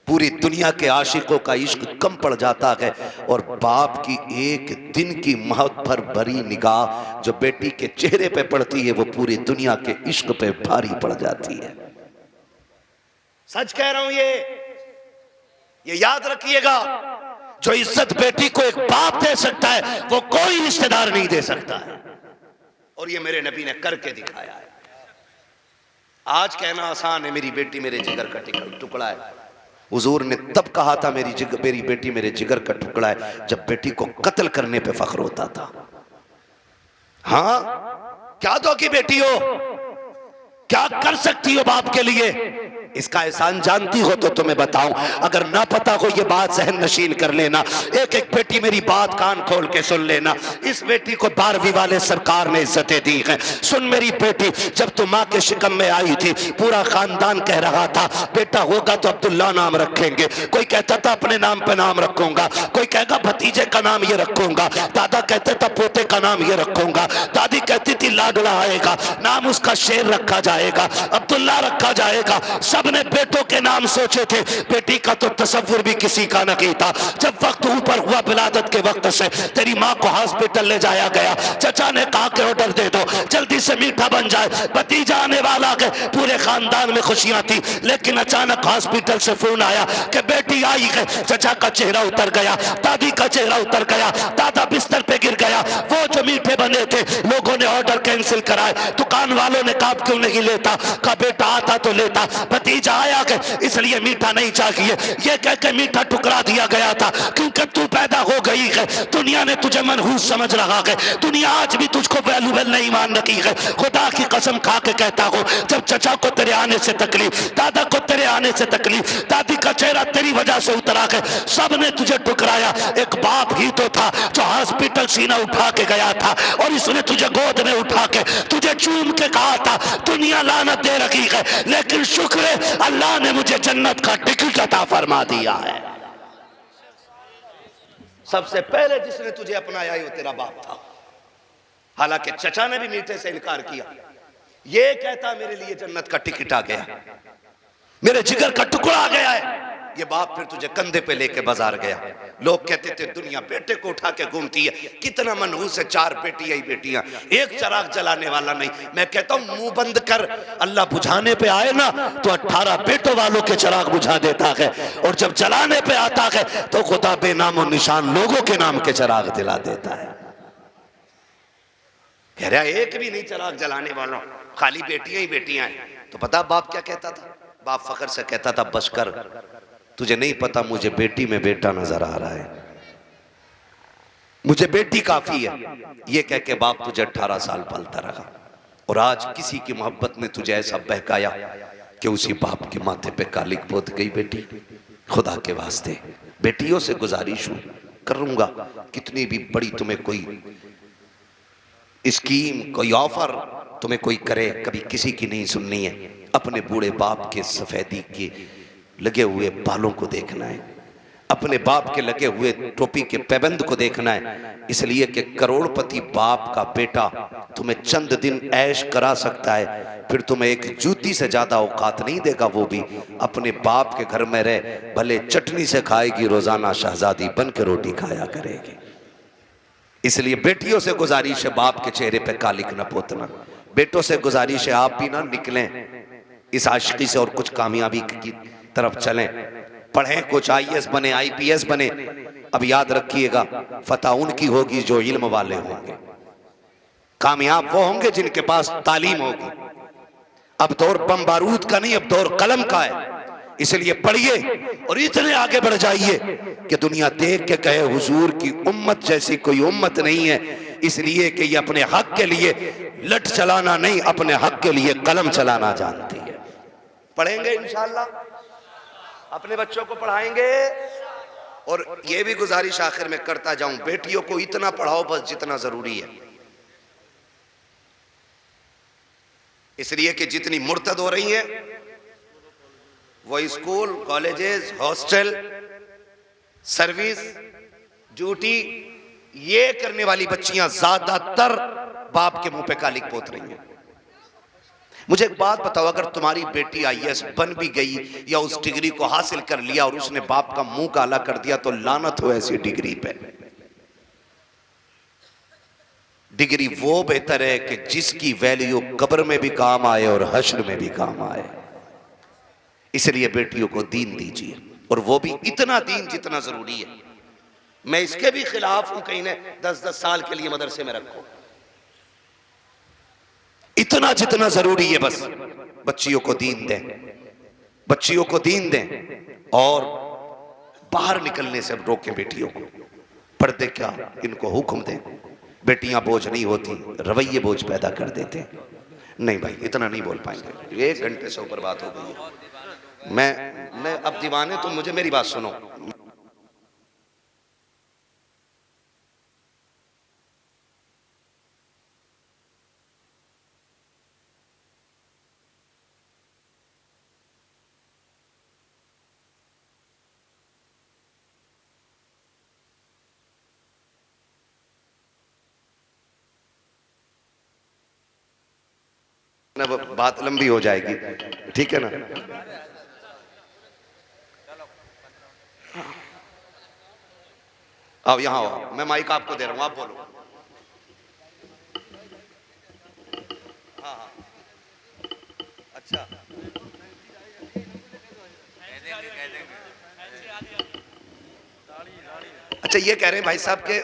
पूरी दुनिया के आशिकों का इश्क कम पड़ जाता है और बाप की एक दिन की महत्व भर भरी निगाह जो बेटी के चेहरे पे पड़ती है, वो पूरी दुनिया के इश्क पे भारी पड़ जाती है। सच कह रहा हूं, ये याद रखिएगा, जो इज्जत बेटी को एक बाप दे सकता है वो कोई रिश्तेदार नहीं दे सकता है। और ये मेरे नबी ने करके दिखाया है। आज कहना आसान है, मेरी बेटी मेरे जिगर का टुकड़ा है। हुजूर ने तब कहा था मेरी बेटी मेरे जिगर का टुकड़ा है, जब बेटी को कत्ल करने पे फख्र होता था। हाँ, क्या दोगी बेटी हो, क्या कर सकती हो बाप के लिए, इसका एहसान जानती हो तो तुम्हें बताऊं। अगर ना पता हो ये बात जहन नशीन कर लेना। एक एक बेटी मेरी बात कान खोल के सुन लेना। इस बेटी को 12वीं वाले सरकार ने इज्जतें दी हैं। सुन मेरी बेटी, जब तू माँ के शिकम में आई थी, पूरा खानदान कह रहा था बेटा होगा तो अब्दुल्ला नाम रखेंगे। कोई कहता था अपने नाम पे नाम रखूंगा, कोई कहेगा भतीजे का नाम ये रखूंगा, दादा कहते था पोते का नाम ये रखूंगा, दादी कहती थी लाडला आएगा, नाम उसका शेर रखा जाएगा, अब्दुल्ला रखा जाएगा। सबने बेटों के नाम सोचे थे, बेटी का तो तसव्वुर भी किसी का नहीं था। जब वक्त ऊपर हुआ विलादत के वक्त से, तेरी माँ को हॉस्पिटल ले जाया गया। चचा ने कहा कि ऑर्डर दे दो, जल्दी से मीठा बन जाए, भतीजा आने वाला है। पूरे खानदान में खुशियां थी, लेकिन अचानक हॉस्पिटल से फोन आया कि बेटी आई है। चचा का चेहरा उतर गया, दादी का चेहरा उतर गया, दादा बिस्तर पे गिर गया। वो जो मीठे बने थे, लोगों ने ऑर्डर कैंसिल कराए। दुकान वालों ने कहा क्यों नहीं लेता, कहा बेटा आता तो लेता, भतीजा आया के इसलिए मीठा नहीं चाहिए। ये कह के मीठा टुकड़ा दिया गया था, क्योंकि तू पैदा हो गई है। दुनिया ने तुझे मनहूस समझ रहा है, दुनिया आज भी तुझको वैल्यूबल नहीं मान रही है। खुदा की कसम खा के कहता हूँ, जब चचा को तेरे आने से तकलीफ, दादा को तेरे आने से तकलीफ, दादी का चेहरा तेरी वजह से उतरा है, सब ने तुझे टुकराया। एक बाप ही तो था जो हॉस्पिटल सीना उठा के गया था और इसने तुझे गोद में उठा के तुझे चूम के कहा था दुनिया लानत दे रखी है, लेकिन शुक्र है अल्लाह ने मुझे जन्नत का टिकट अता फरमा दिया है। सबसे पहले जिसने तुझे अपनाया वो तेरा बाप था। हालांकि चचा ने भी मीठे से इनकार किया। ये कहता मेरे लिए जन्नत का टिकट आ गया, मेरे जिगर का टुकड़ा आ गया है। ये बाप फिर तुझे कंधे पे लेके बाजार गया। लोग कहते थे दुनिया बेटे को उठा के घूमती है, कितना मनहूस है, 4 बेटियां ही बेटियां, एक चिराग जलाने वाला नहीं। मैं कहता हूं मुंह बंद कर, अल्लाह बुझाने पे आए ना तो 18 बेटों वालों के चिराग बुझा देता है, और जब जलाने पे आता है तो खुदा बेनामो निशान लोगों के नाम के चिराग दिला देता है। कह रहा एक भी नहीं चिराग जलाने वालों, खाली बेटियां ही बेटियां हैं। तो पता बाप क्या कहता था? बाप फखर से कहता था बस कर, तुझे नहीं पता मुझे बेटी में बेटा नजर आ रहा है, मुझे बेटी काफी है। ये कह के बाप तुझे 18 साल पालता रहा, और आज किसी की मोहब्बत ने तुझे ऐसा बहकाया कि उसी बाप के माथे पे कालिक पोत गई बेटी। खुदा के वास्ते बेटियों से गुजारिश करूंगा, कितनी भी बड़ी तुम्हें कोई स्कीम, कोई ऑफर तुम्हें कोई करे, कभी किसी की नहीं सुननी है। अपने बूढ़े बाप के सफेदी के लगे हुए बालों को देखना है, अपने बाप के लगे हुए टोपी के पैबंद को देखना है, इसलिए कि करोड़पति बाप का बेटा तुम्हें चंद दिन ऐश करा सकता है, फिर तुम्हें एक जूती से ज्यादा औकात नहीं देगा। वो भी अपने बाप के घर में रह, भले चटनी से खाएगी, रोजाना शहजादी बन के रोटी खाया करेगी। इसलिए बेटियों से गुजारिश है बाप के चेहरे पे कालिक न पोतना। बेटों से गुजारिश है आप भी ना निकलें इस आशिकी से और कुछ कामयाबी की तरफ चलें, पढ़ें, कुछ IAS बने, IPS बने। अब याद रखिएगा फतह उनकी होगी जो इल्म वाले होंगे, कामयाब वो होंगे जिनके पास तालीम होगी। अब दौर बम बारूद का नहीं, अब दौर कलम का है। इसलिए पढ़िए और इतने आगे बढ़ जाइए कि दुनिया देख के कहे हुजूर की उम्मत जैसी कोई उम्मत नहीं है, इसलिए कि ये अपने हक के लिए लठ चलाना नहीं, अपने हक के लिए कलम चलाना जानती है। पढ़ेंगे इंशाअल्लाह, अपने बच्चों को पढ़ाएंगे। और ये भी गुजारिश आखिर में करता जाऊं, बेटियों को इतना पढ़ाओ बस जितना जरूरी है, इसलिए कि जितनी मुर्तद हो रही हैं वो school, colleges, hostel, service, duty, ये करने वाली बच्चियां ज्यादातर बाप के मुंह पे कालिक पोत रही हैं। मुझे एक बात बताओ, अगर तुम्हारी बेटी IAS बन भी गई या उस डिग्री को हासिल कर लिया और उसने बाप का मुंह काला कर दिया, तो लानत हो ऐसी डिग्री पे। डिग्री वो बेहतर है कि जिसकी वैल्यू कब्र में भी काम आए और हश्र में भी काम आए। इसलिए बेटियों को दीन दीजिए, और वो भी इतना दीन जितना जरूरी है। मैं इसके भी खिलाफ हूं कहीं ने 10-10 साल के लिए मदरसे में रखो, इतना जितना जरूरी है बस बच्चियों को दीन दें, बच्चियों को दीन दें और बाहर निकलने से रोकें बेटियों को। पर्दे क्या, इनको हुक्म दें। बेटियां बोझ नहीं होती, रवैये बोझ पैदा कर देते। नहीं भाई इतना नहीं बोल पाएंगे, 1 घंटे से ऊपर बात हो गई है। मैं अब दीवाने, तुम मुझे मेरी बात सुनो। ना बात लंबी हो जाएगी, ठीक है ना। अब यहां आओ, मैं माइक आपको दे रहा हूं, आप बोलो। हाँ हाँ अच्छा, अच्छा ये कह रहे हैं भाई साहब के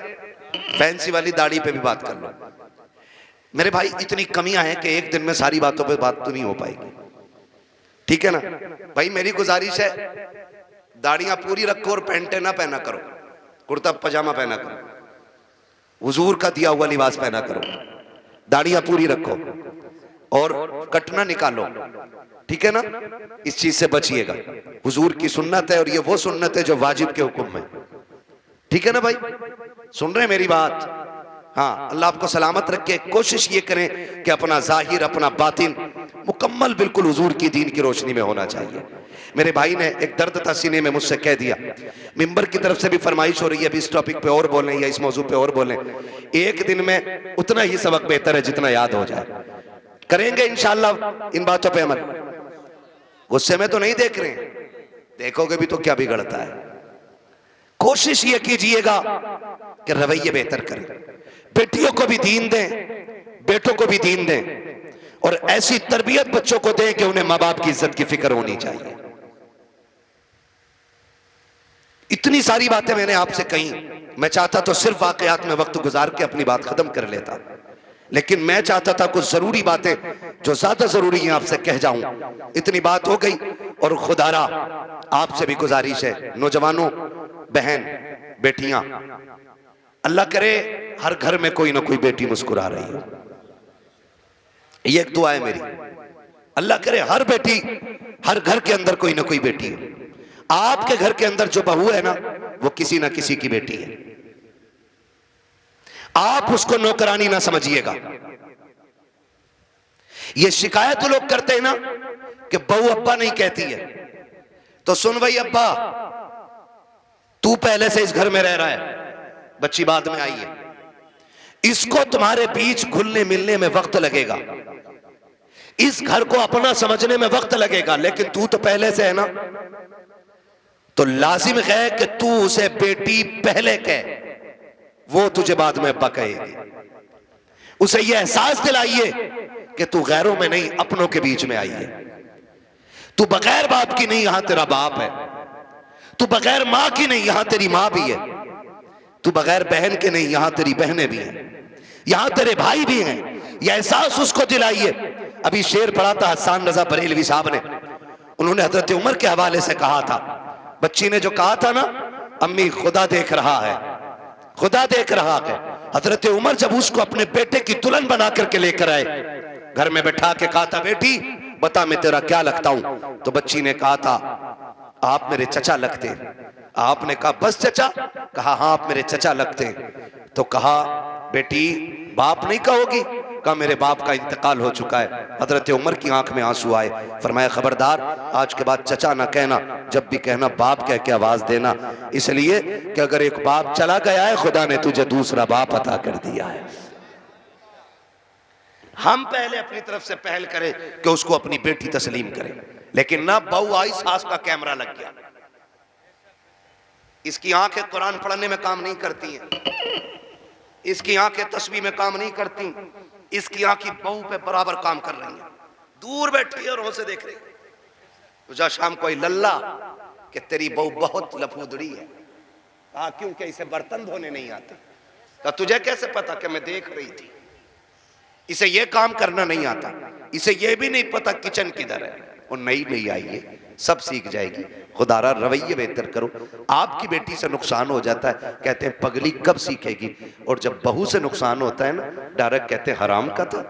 फैंसी वाली दाढ़ी पे भी बात कर लो। मेरे भाई इतनी कमियां हैं कि एक दिन में सारी बातों पे बात तो नहीं हो पाएगी, ठीक है ना भाई। मेरी गुजारिश है दाढ़ियां पूरी रखो और पैंटे ना पहना करो, कुर्ता पजामा पहना करो, हुजूर का दिया हुआ लिबास पहना करो, दाढ़ियां पूरी रखो और कटना निकालो, ठीक है ना। इस चीज से बचिएगा, हुजूर की सुन्नत है और ये वो सुन्नत है जो वाजिब के हुक्म में, ठीक है ना भाई। सुन रहे हैं मेरी बात? हाँ, अल्लाह आपको सलामत रखे। कोशिश ये करें कि अपना जाहिर अपना बातिन मुकम्मल बिल्कुल हुजूर की दीन की रोशनी में होना चाहिए। मेरे भाई ने एक दर्द था सीने में, मुझसे कह दिया, मिंबर की तरफ से भी फरमाइश हो रही है अभी इस टॉपिक पे और बोलें या इस मौजू पे और बोलें, एक दिन में उतना ही सबक बेहतर है जितना याद हो जाए। करेंगे इंशाअल्लाह इन बातों पे अमल। गुस्से में तो नहीं देख रहे हैं, देखोगे भी तो क्या बिगड़ता है। कोशिश ये कीजिएगा कि रवैये बेहतर करें, बेटियों को भी दीन दें, बेटों को भी दीन दें, और ऐसी तरबियत बच्चों को दें कि उन्हें माँ बाप की इज्जत की फिक्र होनी चाहिए। इतनी सारी बातें मैंने आपसे कही, मैं चाहता तो सिर्फ वाकयात में वक्त गुजार के अपनी बात खत्म कर लेता, लेकिन मैं चाहता था कुछ जरूरी बातें जो ज्यादा जरूरी हैं आपसे कह जाऊं। इतनी बात हो गई, और खुदारा आपसे भी गुजारिश है, नौजवानों, बहन, बेटियां, अल्लाह करे हर घर में कोई ना कोई बेटी मुस्कुरा रही हो, ये एक दुआ है मेरी। अल्लाह करे हर बेटी, हर घर के अंदर कोई ना कोई बेटी हो। आपके घर के अंदर जो बहू है ना, वो किसी ना किसी की बेटी है। आप उसको नौकरानी ना समझिएगा। ये शिकायत तो लोग करते हैं ना कि बहू अब्बा नहीं कहती है, तो सुन भाई अब्बा, तू पहले से इस घर में रह रहा है, बच्ची बाद में आई है, इसको तुम्हारे बीच घुलने मिलने में वक्त लगेगा, इस घर को अपना समझने में वक्त लगेगा, लेकिन तू तो पहले से है ना, तो लाजिम है कि तू उसे बेटी पहले कह, वो तुझे बाद में अब्बा कहेगी। उसे यह एहसास दिलाइए कि तू गैरों में नहीं, अपनों के बीच में आई है। तू बगैर बाप की नहीं, यहां तेरा बाप है। तू बगैर मां की नहीं, यहां तेरी मां भी है। तू बगैर बहन के नहीं, यहां तेरी बहनें भी हैं, यहां तेरे भाई भी हैं। यह एहसास उसको दिलाइए। अभी शेर पढ़ा था हसन रजा बरेलवी साहब ने, उन्होंने हजरत उमर के हवाले से कहा था, बच्ची ने जो कहा था ना, अम्मी खुदा देख रहा है, खुदा देख रहा है। हजरत उमर जब उसको अपने बेटे की दुल्हन बना करके लेकर आए, घर में बैठा के कहा था, बेटी बता मैं तेरा क्या लगता हूं? तो बच्ची ने कहा था, आप मेरे चचा लगते हैं। आपने कहा बस चचा? कहा हाँ आप मेरे चचा लगते हैं। तो कहा बेटी बाप नहीं कहोगी? कहा मेरे बाप का इंतकाल हो चुका है। हजरत उमर की आंख में आंसू आए, फरमाया खबरदार आज के बाद चचा ना कहना, जब भी कहना बाप कह के आवाज देना, इसलिए कि अगर एक बाप चला गया है, खुदा ने तुझे दूसरा बाप अता कर दिया है। हम पहले अपनी तरफ से पहल करें कि उसको अपनी बेटी तस्लीम करें, लेकिन ना बहू आई, सास का कैमरा लग गया, इसकी आंखें कुरान पढ़ने में काम नहीं करती हैं, इसकी आंखें तस्बीह में काम नहीं करती, इसकी आंखें बहू पे बराबर काम कर रही हैं, दूर बैठी है और से देख रही। तुझा शाम कोई लल्ला कि तेरी बहू बहुत लफूदड़ी है। कहा क्यों? कि इसे बर्तन धोने नहीं आते। कहा तुझे कैसे पता? कि मैं देख रही थी, इसे ये काम करना नहीं आता, इसे ये भी नहीं पता किचन किधर है। और नई नई आई है, सब सीख जाएगी। खुदारा रवैये बेहतर करो। आपकी बेटी से नुकसान हो जाता है, कहते हैं पगली कब सीखेगी, और जब बहू से नुकसान होता है ना, डायरेक्ट कहते हैं हराम का था,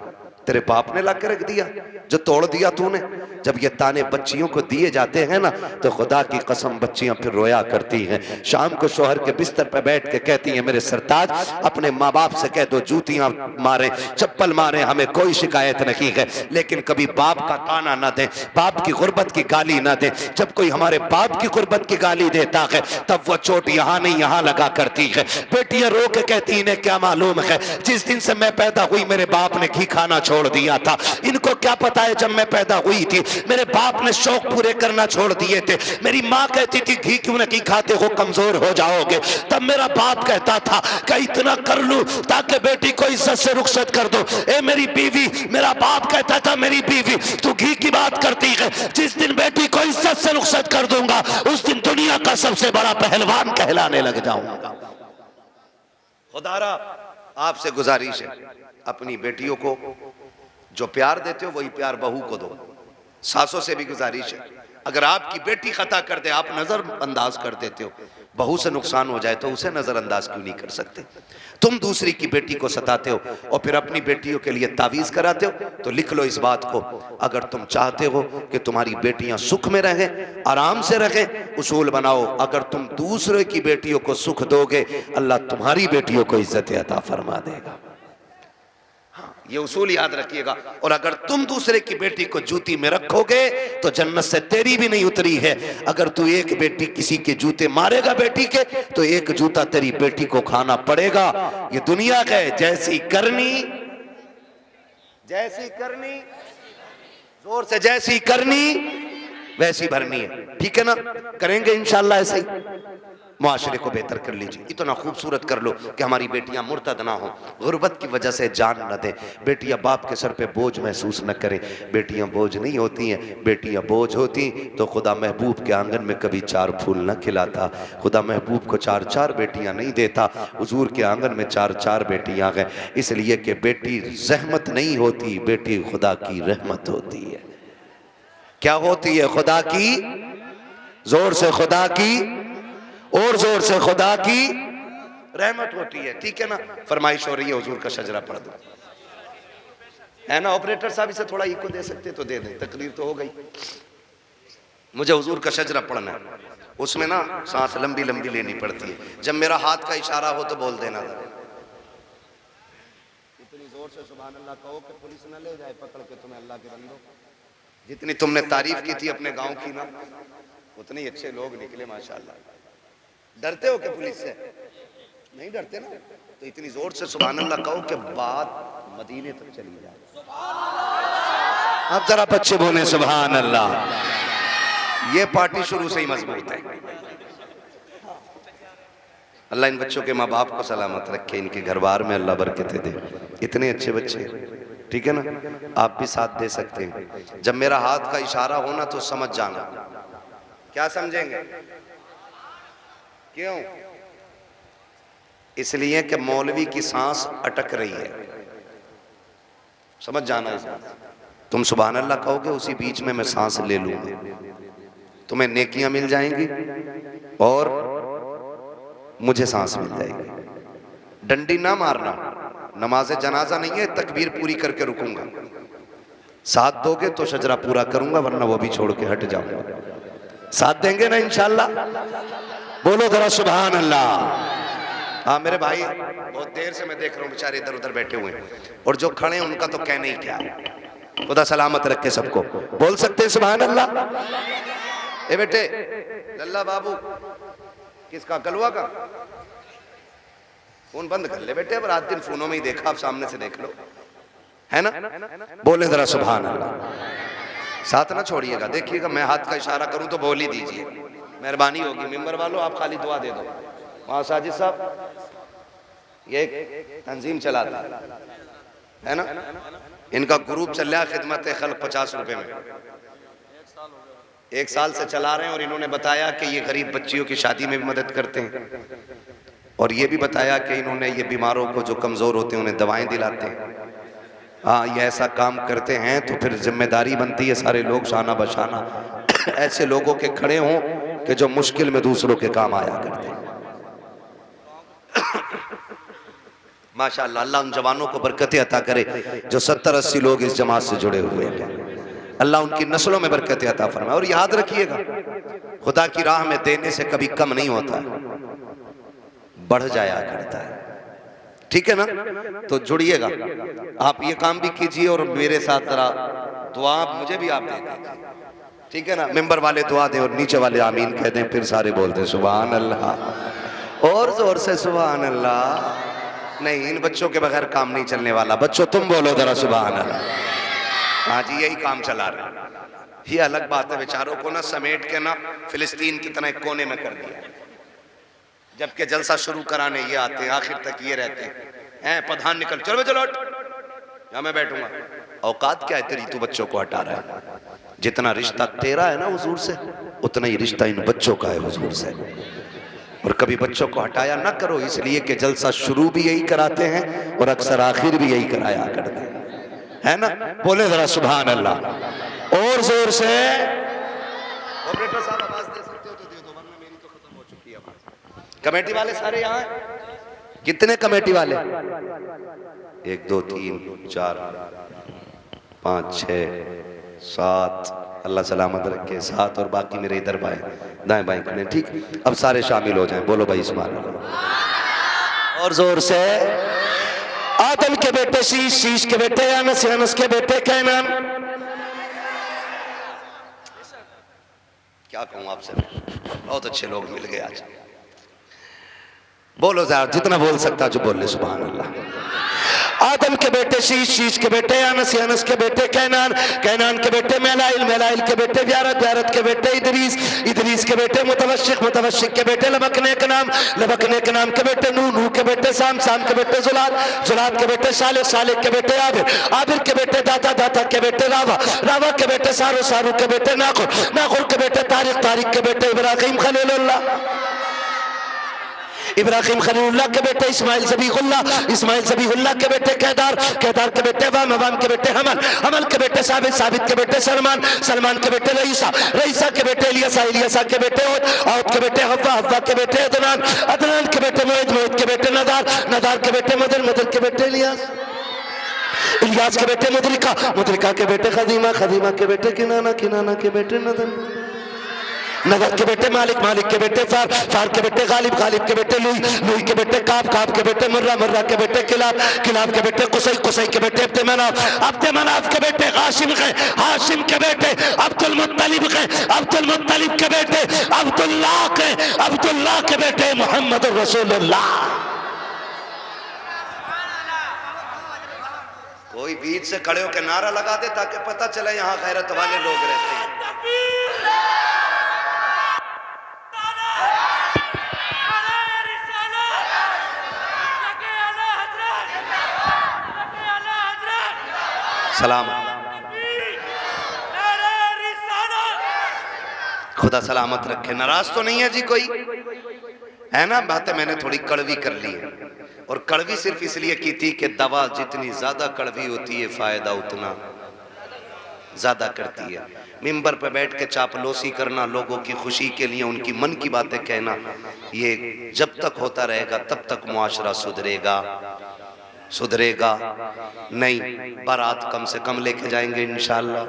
तेरे बाप ने ला के रख दिया, जो तोड़ दिया तूने। जब ये ताने बच्चियों को दिए जाते हैं ना, तो खुदा की कसम बच्चियां फिर रोया करती हैं। शाम को शोहर के बिस्तर पर बैठ के कहती हैं, मेरे सरताज अपने माँ बाप से कह दो जूतियां मारे, चप्पल मारे, हमें कोई शिकायत नहीं है, लेकिन कभी बाप का ताना ना दे, बाप की गुर्बत की गाली ना दे। जब कोई हमारे बाप की गुर्बत की गाली देता है, तब वो चोट यहाँ नहीं यहाँ लगा करती है। बेटियां रो के कहती, इन्हें क्या मालूम है, जिस दिन से मैं पैदा हुई मेरे बाप ने घी खाना छोड़ दिया था। इनको क्या पता है जब मैं पैदा हुई थी मेरे बाप ने शौक पूरे करना छोड़ दिए थे। मेरी माँ कहती थी घी क्यों नहीं खाते हो, कमजोर हो जाओगे। तब मेरा बाप कहता था कि इतना कर लूं ताकि बेटी को इज्जत से रुखसत कर दो। ए मेरी बीवी, मेरा बाप कहता था मेरी बीवी तू घी की बात करती है, जिस दिन बेटी को इज्जत से रुखसत कर दूंगा उस दिन दुनिया का सबसे बड़ा पहलवान कहलाने लग जाऊंगा। खुदारा आपसे गुजारिश है, अपनी बेटियों को जो प्यार देते हो वही प्यार बहू को दो। सासों से भी गुजारिश है, अगर आपकी बेटी खता कर दे आप नजरअंदाज कर देते हो, बहू से नुकसान हो जाए तो उसे नजरअंदाज क्यों नहीं कर सकते? तुम दूसरी की बेटी को सताते हो और फिर अपनी बेटियों के लिए तावीज कराते हो, तो लिख लो इस बात को, अगर तुम चाहते हो कि तुम्हारी बेटियां सुख में रहें, आराम से रहें, उसूल बनाओ, अगर तुम दूसरे की बेटियों को सुख दोगे, अल्लाह तुम्हारी बेटियों को इज्जत अता फरमा देगा। हाँ, ये उसूल याद रखिएगा। और अगर तुम दूसरे की बेटी को जूती में रखोगे तो जन्नत से तेरी भी नहीं उतरी है। अगर तू एक बेटी किसी के जूते मारेगा बेटी के, तो एक जूता तेरी बेटी को खाना पड़ेगा। ये दुनिया का है, जैसी करनी जोर से, जैसी करनी वैसी भरनी है। ठीक है ना? करेंगे इंशाल्लाह ऐसे ही, मुआशरे को बेहतर कर लीजिए। इतना खूबसूरत कर लो कि हमारी बेटियां मुर्तद ना हो, गुर्बत की वजह से जान न दें। बेटियां बाप के सर पे बोझ महसूस न करें। बेटियां बोझ नहीं होती हैं, बेटियां बोझ होती तो खुदा महबूब के आंगन में कभी 4 फूल न खिलाता। खुदा महबूब को 4 बेटियां नहीं देता, हुजूर के आंगन में 4 बेटियां हैं। इसलिए कि बेटी रहमत नहीं होती, बेटी खुदा की रहमत होती है। क्या होती है? खुदा की, जोर से खुदा की, और जोर से खुदा की रहमत होती है। ठीक है ना? फरमाइश हो रही है हुजूर का शजरा पढ़ दो, है ना? ऑपरेटर साहब इसे थोड़ा इको दे सकते तो दे दें, तकरीर तो हो गई। मुझे हुजूर का शजरा पढ़ना है, उसमें ना सांस लंबी लंबी लेनी पड़ती है। जब मेरा हाथ का इशारा हो तो बोल देना, इतनी जोर से सुभान अल्लाह कहो कि पुलिस न ले जाए पकड़ के तुम्हें। अल्लाह के बंदो, जितनी तुमने तारीफ की थी अपने गांव की ना, उतने ही अच्छे लोग निकले माशाल्लाह। डरते हो कि पुलिस से? नहीं डरते ना? तो इतनी जोर से सुभान अल्लाह कहो कि बात मदीने तक चली जाए। अब जरा बच्चे बोले सुभान अल्लाह। ये पार्टी शुरू से ही मजबूत है। अल्लाह इन बच्चों के माँ बाप को सलामत रखे, इनके घर बार में अल्लाह बरकतें दे। इतने अच्छे बच्चे, ठीक है ना? आप भी साथ दे सकते हैं। जब मेरा हाथ का इशारा हो ना तो समझ जाना। क्या समझेंगे? क्यों? इसलिए कि मौलवी की सांस अटक रही है। समझ जाना इस बात। तुम सुभान अल्लाह कहोगे, उसी बीच में मैं सांस ले लूंगा, तुम्हें नेकियां मिल जाएंगी और मुझे सांस मिल जाएगी। डंडी ना मारना, नमाज जनाजा नहीं है, तकबीर पूरी करके रुकूंगा। साथ दोगे तो शजरा पूरा करूंगा, वरना वो भी छोड़ के हट जाऊंगा। साथ देंगे ना इंशाल्लाह? बोलो जरा सुभान अल्लाह। हाँ मेरे भाई, बहुत देर से मैं देख रहा हूँ बेचारे इधर उधर बैठे हुए हैं, और जो खड़े हैं उनका तो कहने ही क्या। खुदा सलामत रखे सबको। बोल सकते हैं सुभान अल्लाह? ए बेटे, लल्ला बाबू किसका? कलवा का। फोन बंद कर ले बेटे, अब रात दिन फोनों में ही देखा, आप सामने से देख लो, है ना? बोले जरा सुभान अल्लाह। साथ ना छोड़िएगा। देखिएगा मैं हाथ का इशारा करूं तो बोल ही दीजिए, मेहरबानी होगी। मेंबर वालों आप खाली दुआ दे दो। वहां साजिद साहब ये तंजीम चलाता है ना, इनका ग्रुप चल रहा है खिदमत खल्क 50 रुपए में, 1 साल से चला रहे हैं। और इन्होंने बताया कि ये गरीब बच्चियों की शादी में भी मदद करते हैं, और ये भी बताया कि इन्होंने ये बीमारों को जो कमज़ोर होते हैं उन्हें दवाएं दिलाते हैं। हाँ, ये ऐसा काम करते हैं तो फिर जिम्मेदारी बनती है सारे लोग शाना बशाना ऐसे लोगों के खड़े हों कि जो मुश्किल में दूसरों के काम आया करते हैं। माशाअल्लाह, अल्लाह उन जवानों को बरकतें अता करे जो 70-80 लोग इस जमात से जुड़े हुए हैं। अल्लाह उनकी नस्लों में बरकतें अता फरमाए। और याद रखिएगा, खुदा की राह में देने से कभी कम नहीं होता, बढ़ जाया करता है। ठीक है ना? तो जुड़िएगा, आप ये काम भी कीजिए और मेरे साथ जरा दुआ मुझे भी आप दे दीजिए, ठीक है ना? मेंबर वाले दुआ दें और नीचे वाले आमीन कह दें, फिर सारे बोलते हैं सुभान अल्लाह, और जोर से सुभान अल्लाह। नहीं, इन बच्चों के बगैर काम नहीं चलने वाला। बच्चों तुम बोलो जरा सुभान अल्लाह। हाँ जी, यही काम चला रहे। ये अलग बात है, बेचारों को ना समेट के ना फिलिस्तीन की तरह एक कोने में कर दिया, जबकि जलसा शुरू कराने ये आते हैं, आखिर तक ये रहते हैं। प्रधान निकल, चलो चलो या मैं बैठूंगा। औकात क्या है तेरी, तू बच्चों को हटा रहा है। जितना रिश्ता तेरा है ना हुजूर से, उतना ही रिश्ता इन बच्चों का है हुजूर से। और कभी बच्चों को हटाया ना करो, इसलिए कि जलसा शुरू भी यही कराते हैं और अक्सर आखिर भी यही कराया करते हैं, है ना? बोले जरा सुभान अल्लाह और जोर से। ऑपरेटर साहब आवाज दे सकते हो तो दे दो, वरना मेरी तो खत्म हो चुकी है आवाज। कमेटी वाले सारे यहाँ हैं? कितने कमेटी वाले? 1 2 3 4 5 6 7, अल्लाह सलामत रखे, 7, और बाकी मेरे इधर भाई दाएं बाएं खड़े। ठीक, अब सारे शामिल हो जाएं। बोलो भाई सुभान अल्लाह और जोर से आदम के बेटे शीश, शीश के बेटे अनस, अनस के बेटे कैनान। क्या कहूं आपसे, बहुत अच्छे लोग मिल गए आज। बोलो जरा, जितना बोल सकता जो बोल ले, सुभान अल्लाह। आदम के बेटे शीश, शीश के बेटे अनस, अनस के बेटे कैनान, कैनान के बेटे मेलाइल, मेलाइल के बेटे व्यारत, व्यारत के बेटे इदरीस, इदरीस के बेटे मुतवशिक, मुतवशिक के बेटे लबकने के नाम, लबकने के नाम के बेटे नूह, नूह के बेटे साम, साम के बेटे जुलाद, जुलाद के बेटे साले, साले के बेटे आबिर, आबिर के बेटे दाता, दाता के बेटे रावा, रावा के बेटे सारू, सारू के बेटे नाखुर, नाखुर के बेटे तारिक, तारिक के बेटे इब्राहिम खलीलुल्लाह, इब्राहिम खलीलुल्लाह के बेटे इस्माइल ज़बीहुल्लाह, इस्माइल ज़बीहुल्लाह के बेटे केदार, केदार के बेटे वाम, वाम के बेटे हमल, हमल के बेटे साबित, साबित के बेटे सलमान, सलमान के बेटे रईसा, रईसा के बेटे इलियासा, इलियासा के बेटे औद, औद के बेटे हव्वा, हव्वा के बेटे अदनान, अदनान के बेटे मुईद, मुईद के बेटे नदार, नदार के बेटे मदर, मदर के बेटे इलियास, इलियास के बेटे मुदरिका, मुदरिका के बेटे खदीमा, खदीमा के बेटे किनाना, किनाना के बेटे नदन, नगर के बेटे मालिक, मालिक के बेटे फार, फार के बेटे गालिब, गालिब के बेटे लुई, लुई के बेटे काब, काब के बेटे मुर्रा, मुर्रा के बेटे किलाब, किलाब के बेटे कुसै, कुसै के बेटे अब्द मनाफ, अब्द मनाफ के बेटे हाशिम के, हाशिम के बेटे अब्दुल मुत्तलिब के, अब्दुल मुत्तलिब के बेटे अब्दुल्लाह के, अब्दुल्लाह के बेटे मोहम्मद रसूलुल्लाह। कोई बीच से खड़े होकर नारा लगा दे ताकि पता चले यहाँ गैरत वाले लोग रहते हैं। सलाम, खुदा सलामत रखे। नाराज तो नहीं है जी कोई, है ना? बातें मैंने थोड़ी कड़वी कर ली है, और कड़वी सिर्फ इसलिए की थी कि दवा जितनी ज्यादा कड़वी होती है फायदा उतना ज्यादा करती है। मिंबर पे बैठ के चापलूसी करना, लोगों की खुशी के लिए उनकी मन की बातें कहना, ये जब तक होता रहेगा तब तक मुआशरा सुधरेगा, सुधरेगा नहीं। बारात कम से कम लेके जाएंगे इंशाअल्लाह,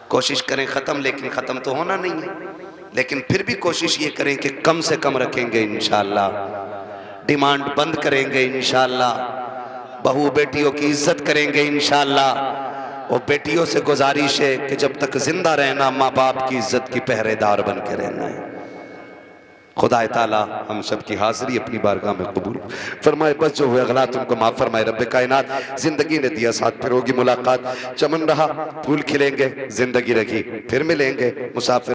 कोशिश करें ख़त्म, लेकिन ख़त्म तो होना नहीं है, लेकिन फिर भी कोशिश ये करें कि कम से कम रखेंगे इंशाअल्लाह, डिमांड बंद करेंगे इंशाअल्लाह, बहू बेटियों की इज्जत करेंगे इंशाअल्लाह, और बेटियों से गुजारिश है कि जब तक जिंदा रहना माँ बाप की इज्जत की पहरेदार बन के रहना है। खुदा ताला हम सब की हाजिरी अपनी बारगाह में कबूल फरमाए। बस जो हुए गलत उनको माफ फरमाए रब्बे कायनात। जिंदगी ने दिया साथ, फिर होगी मुलाकात, चमन रहा फूल खिलेंगे, जिंदगी रखी फिर मिलेंगे, मुसाफिर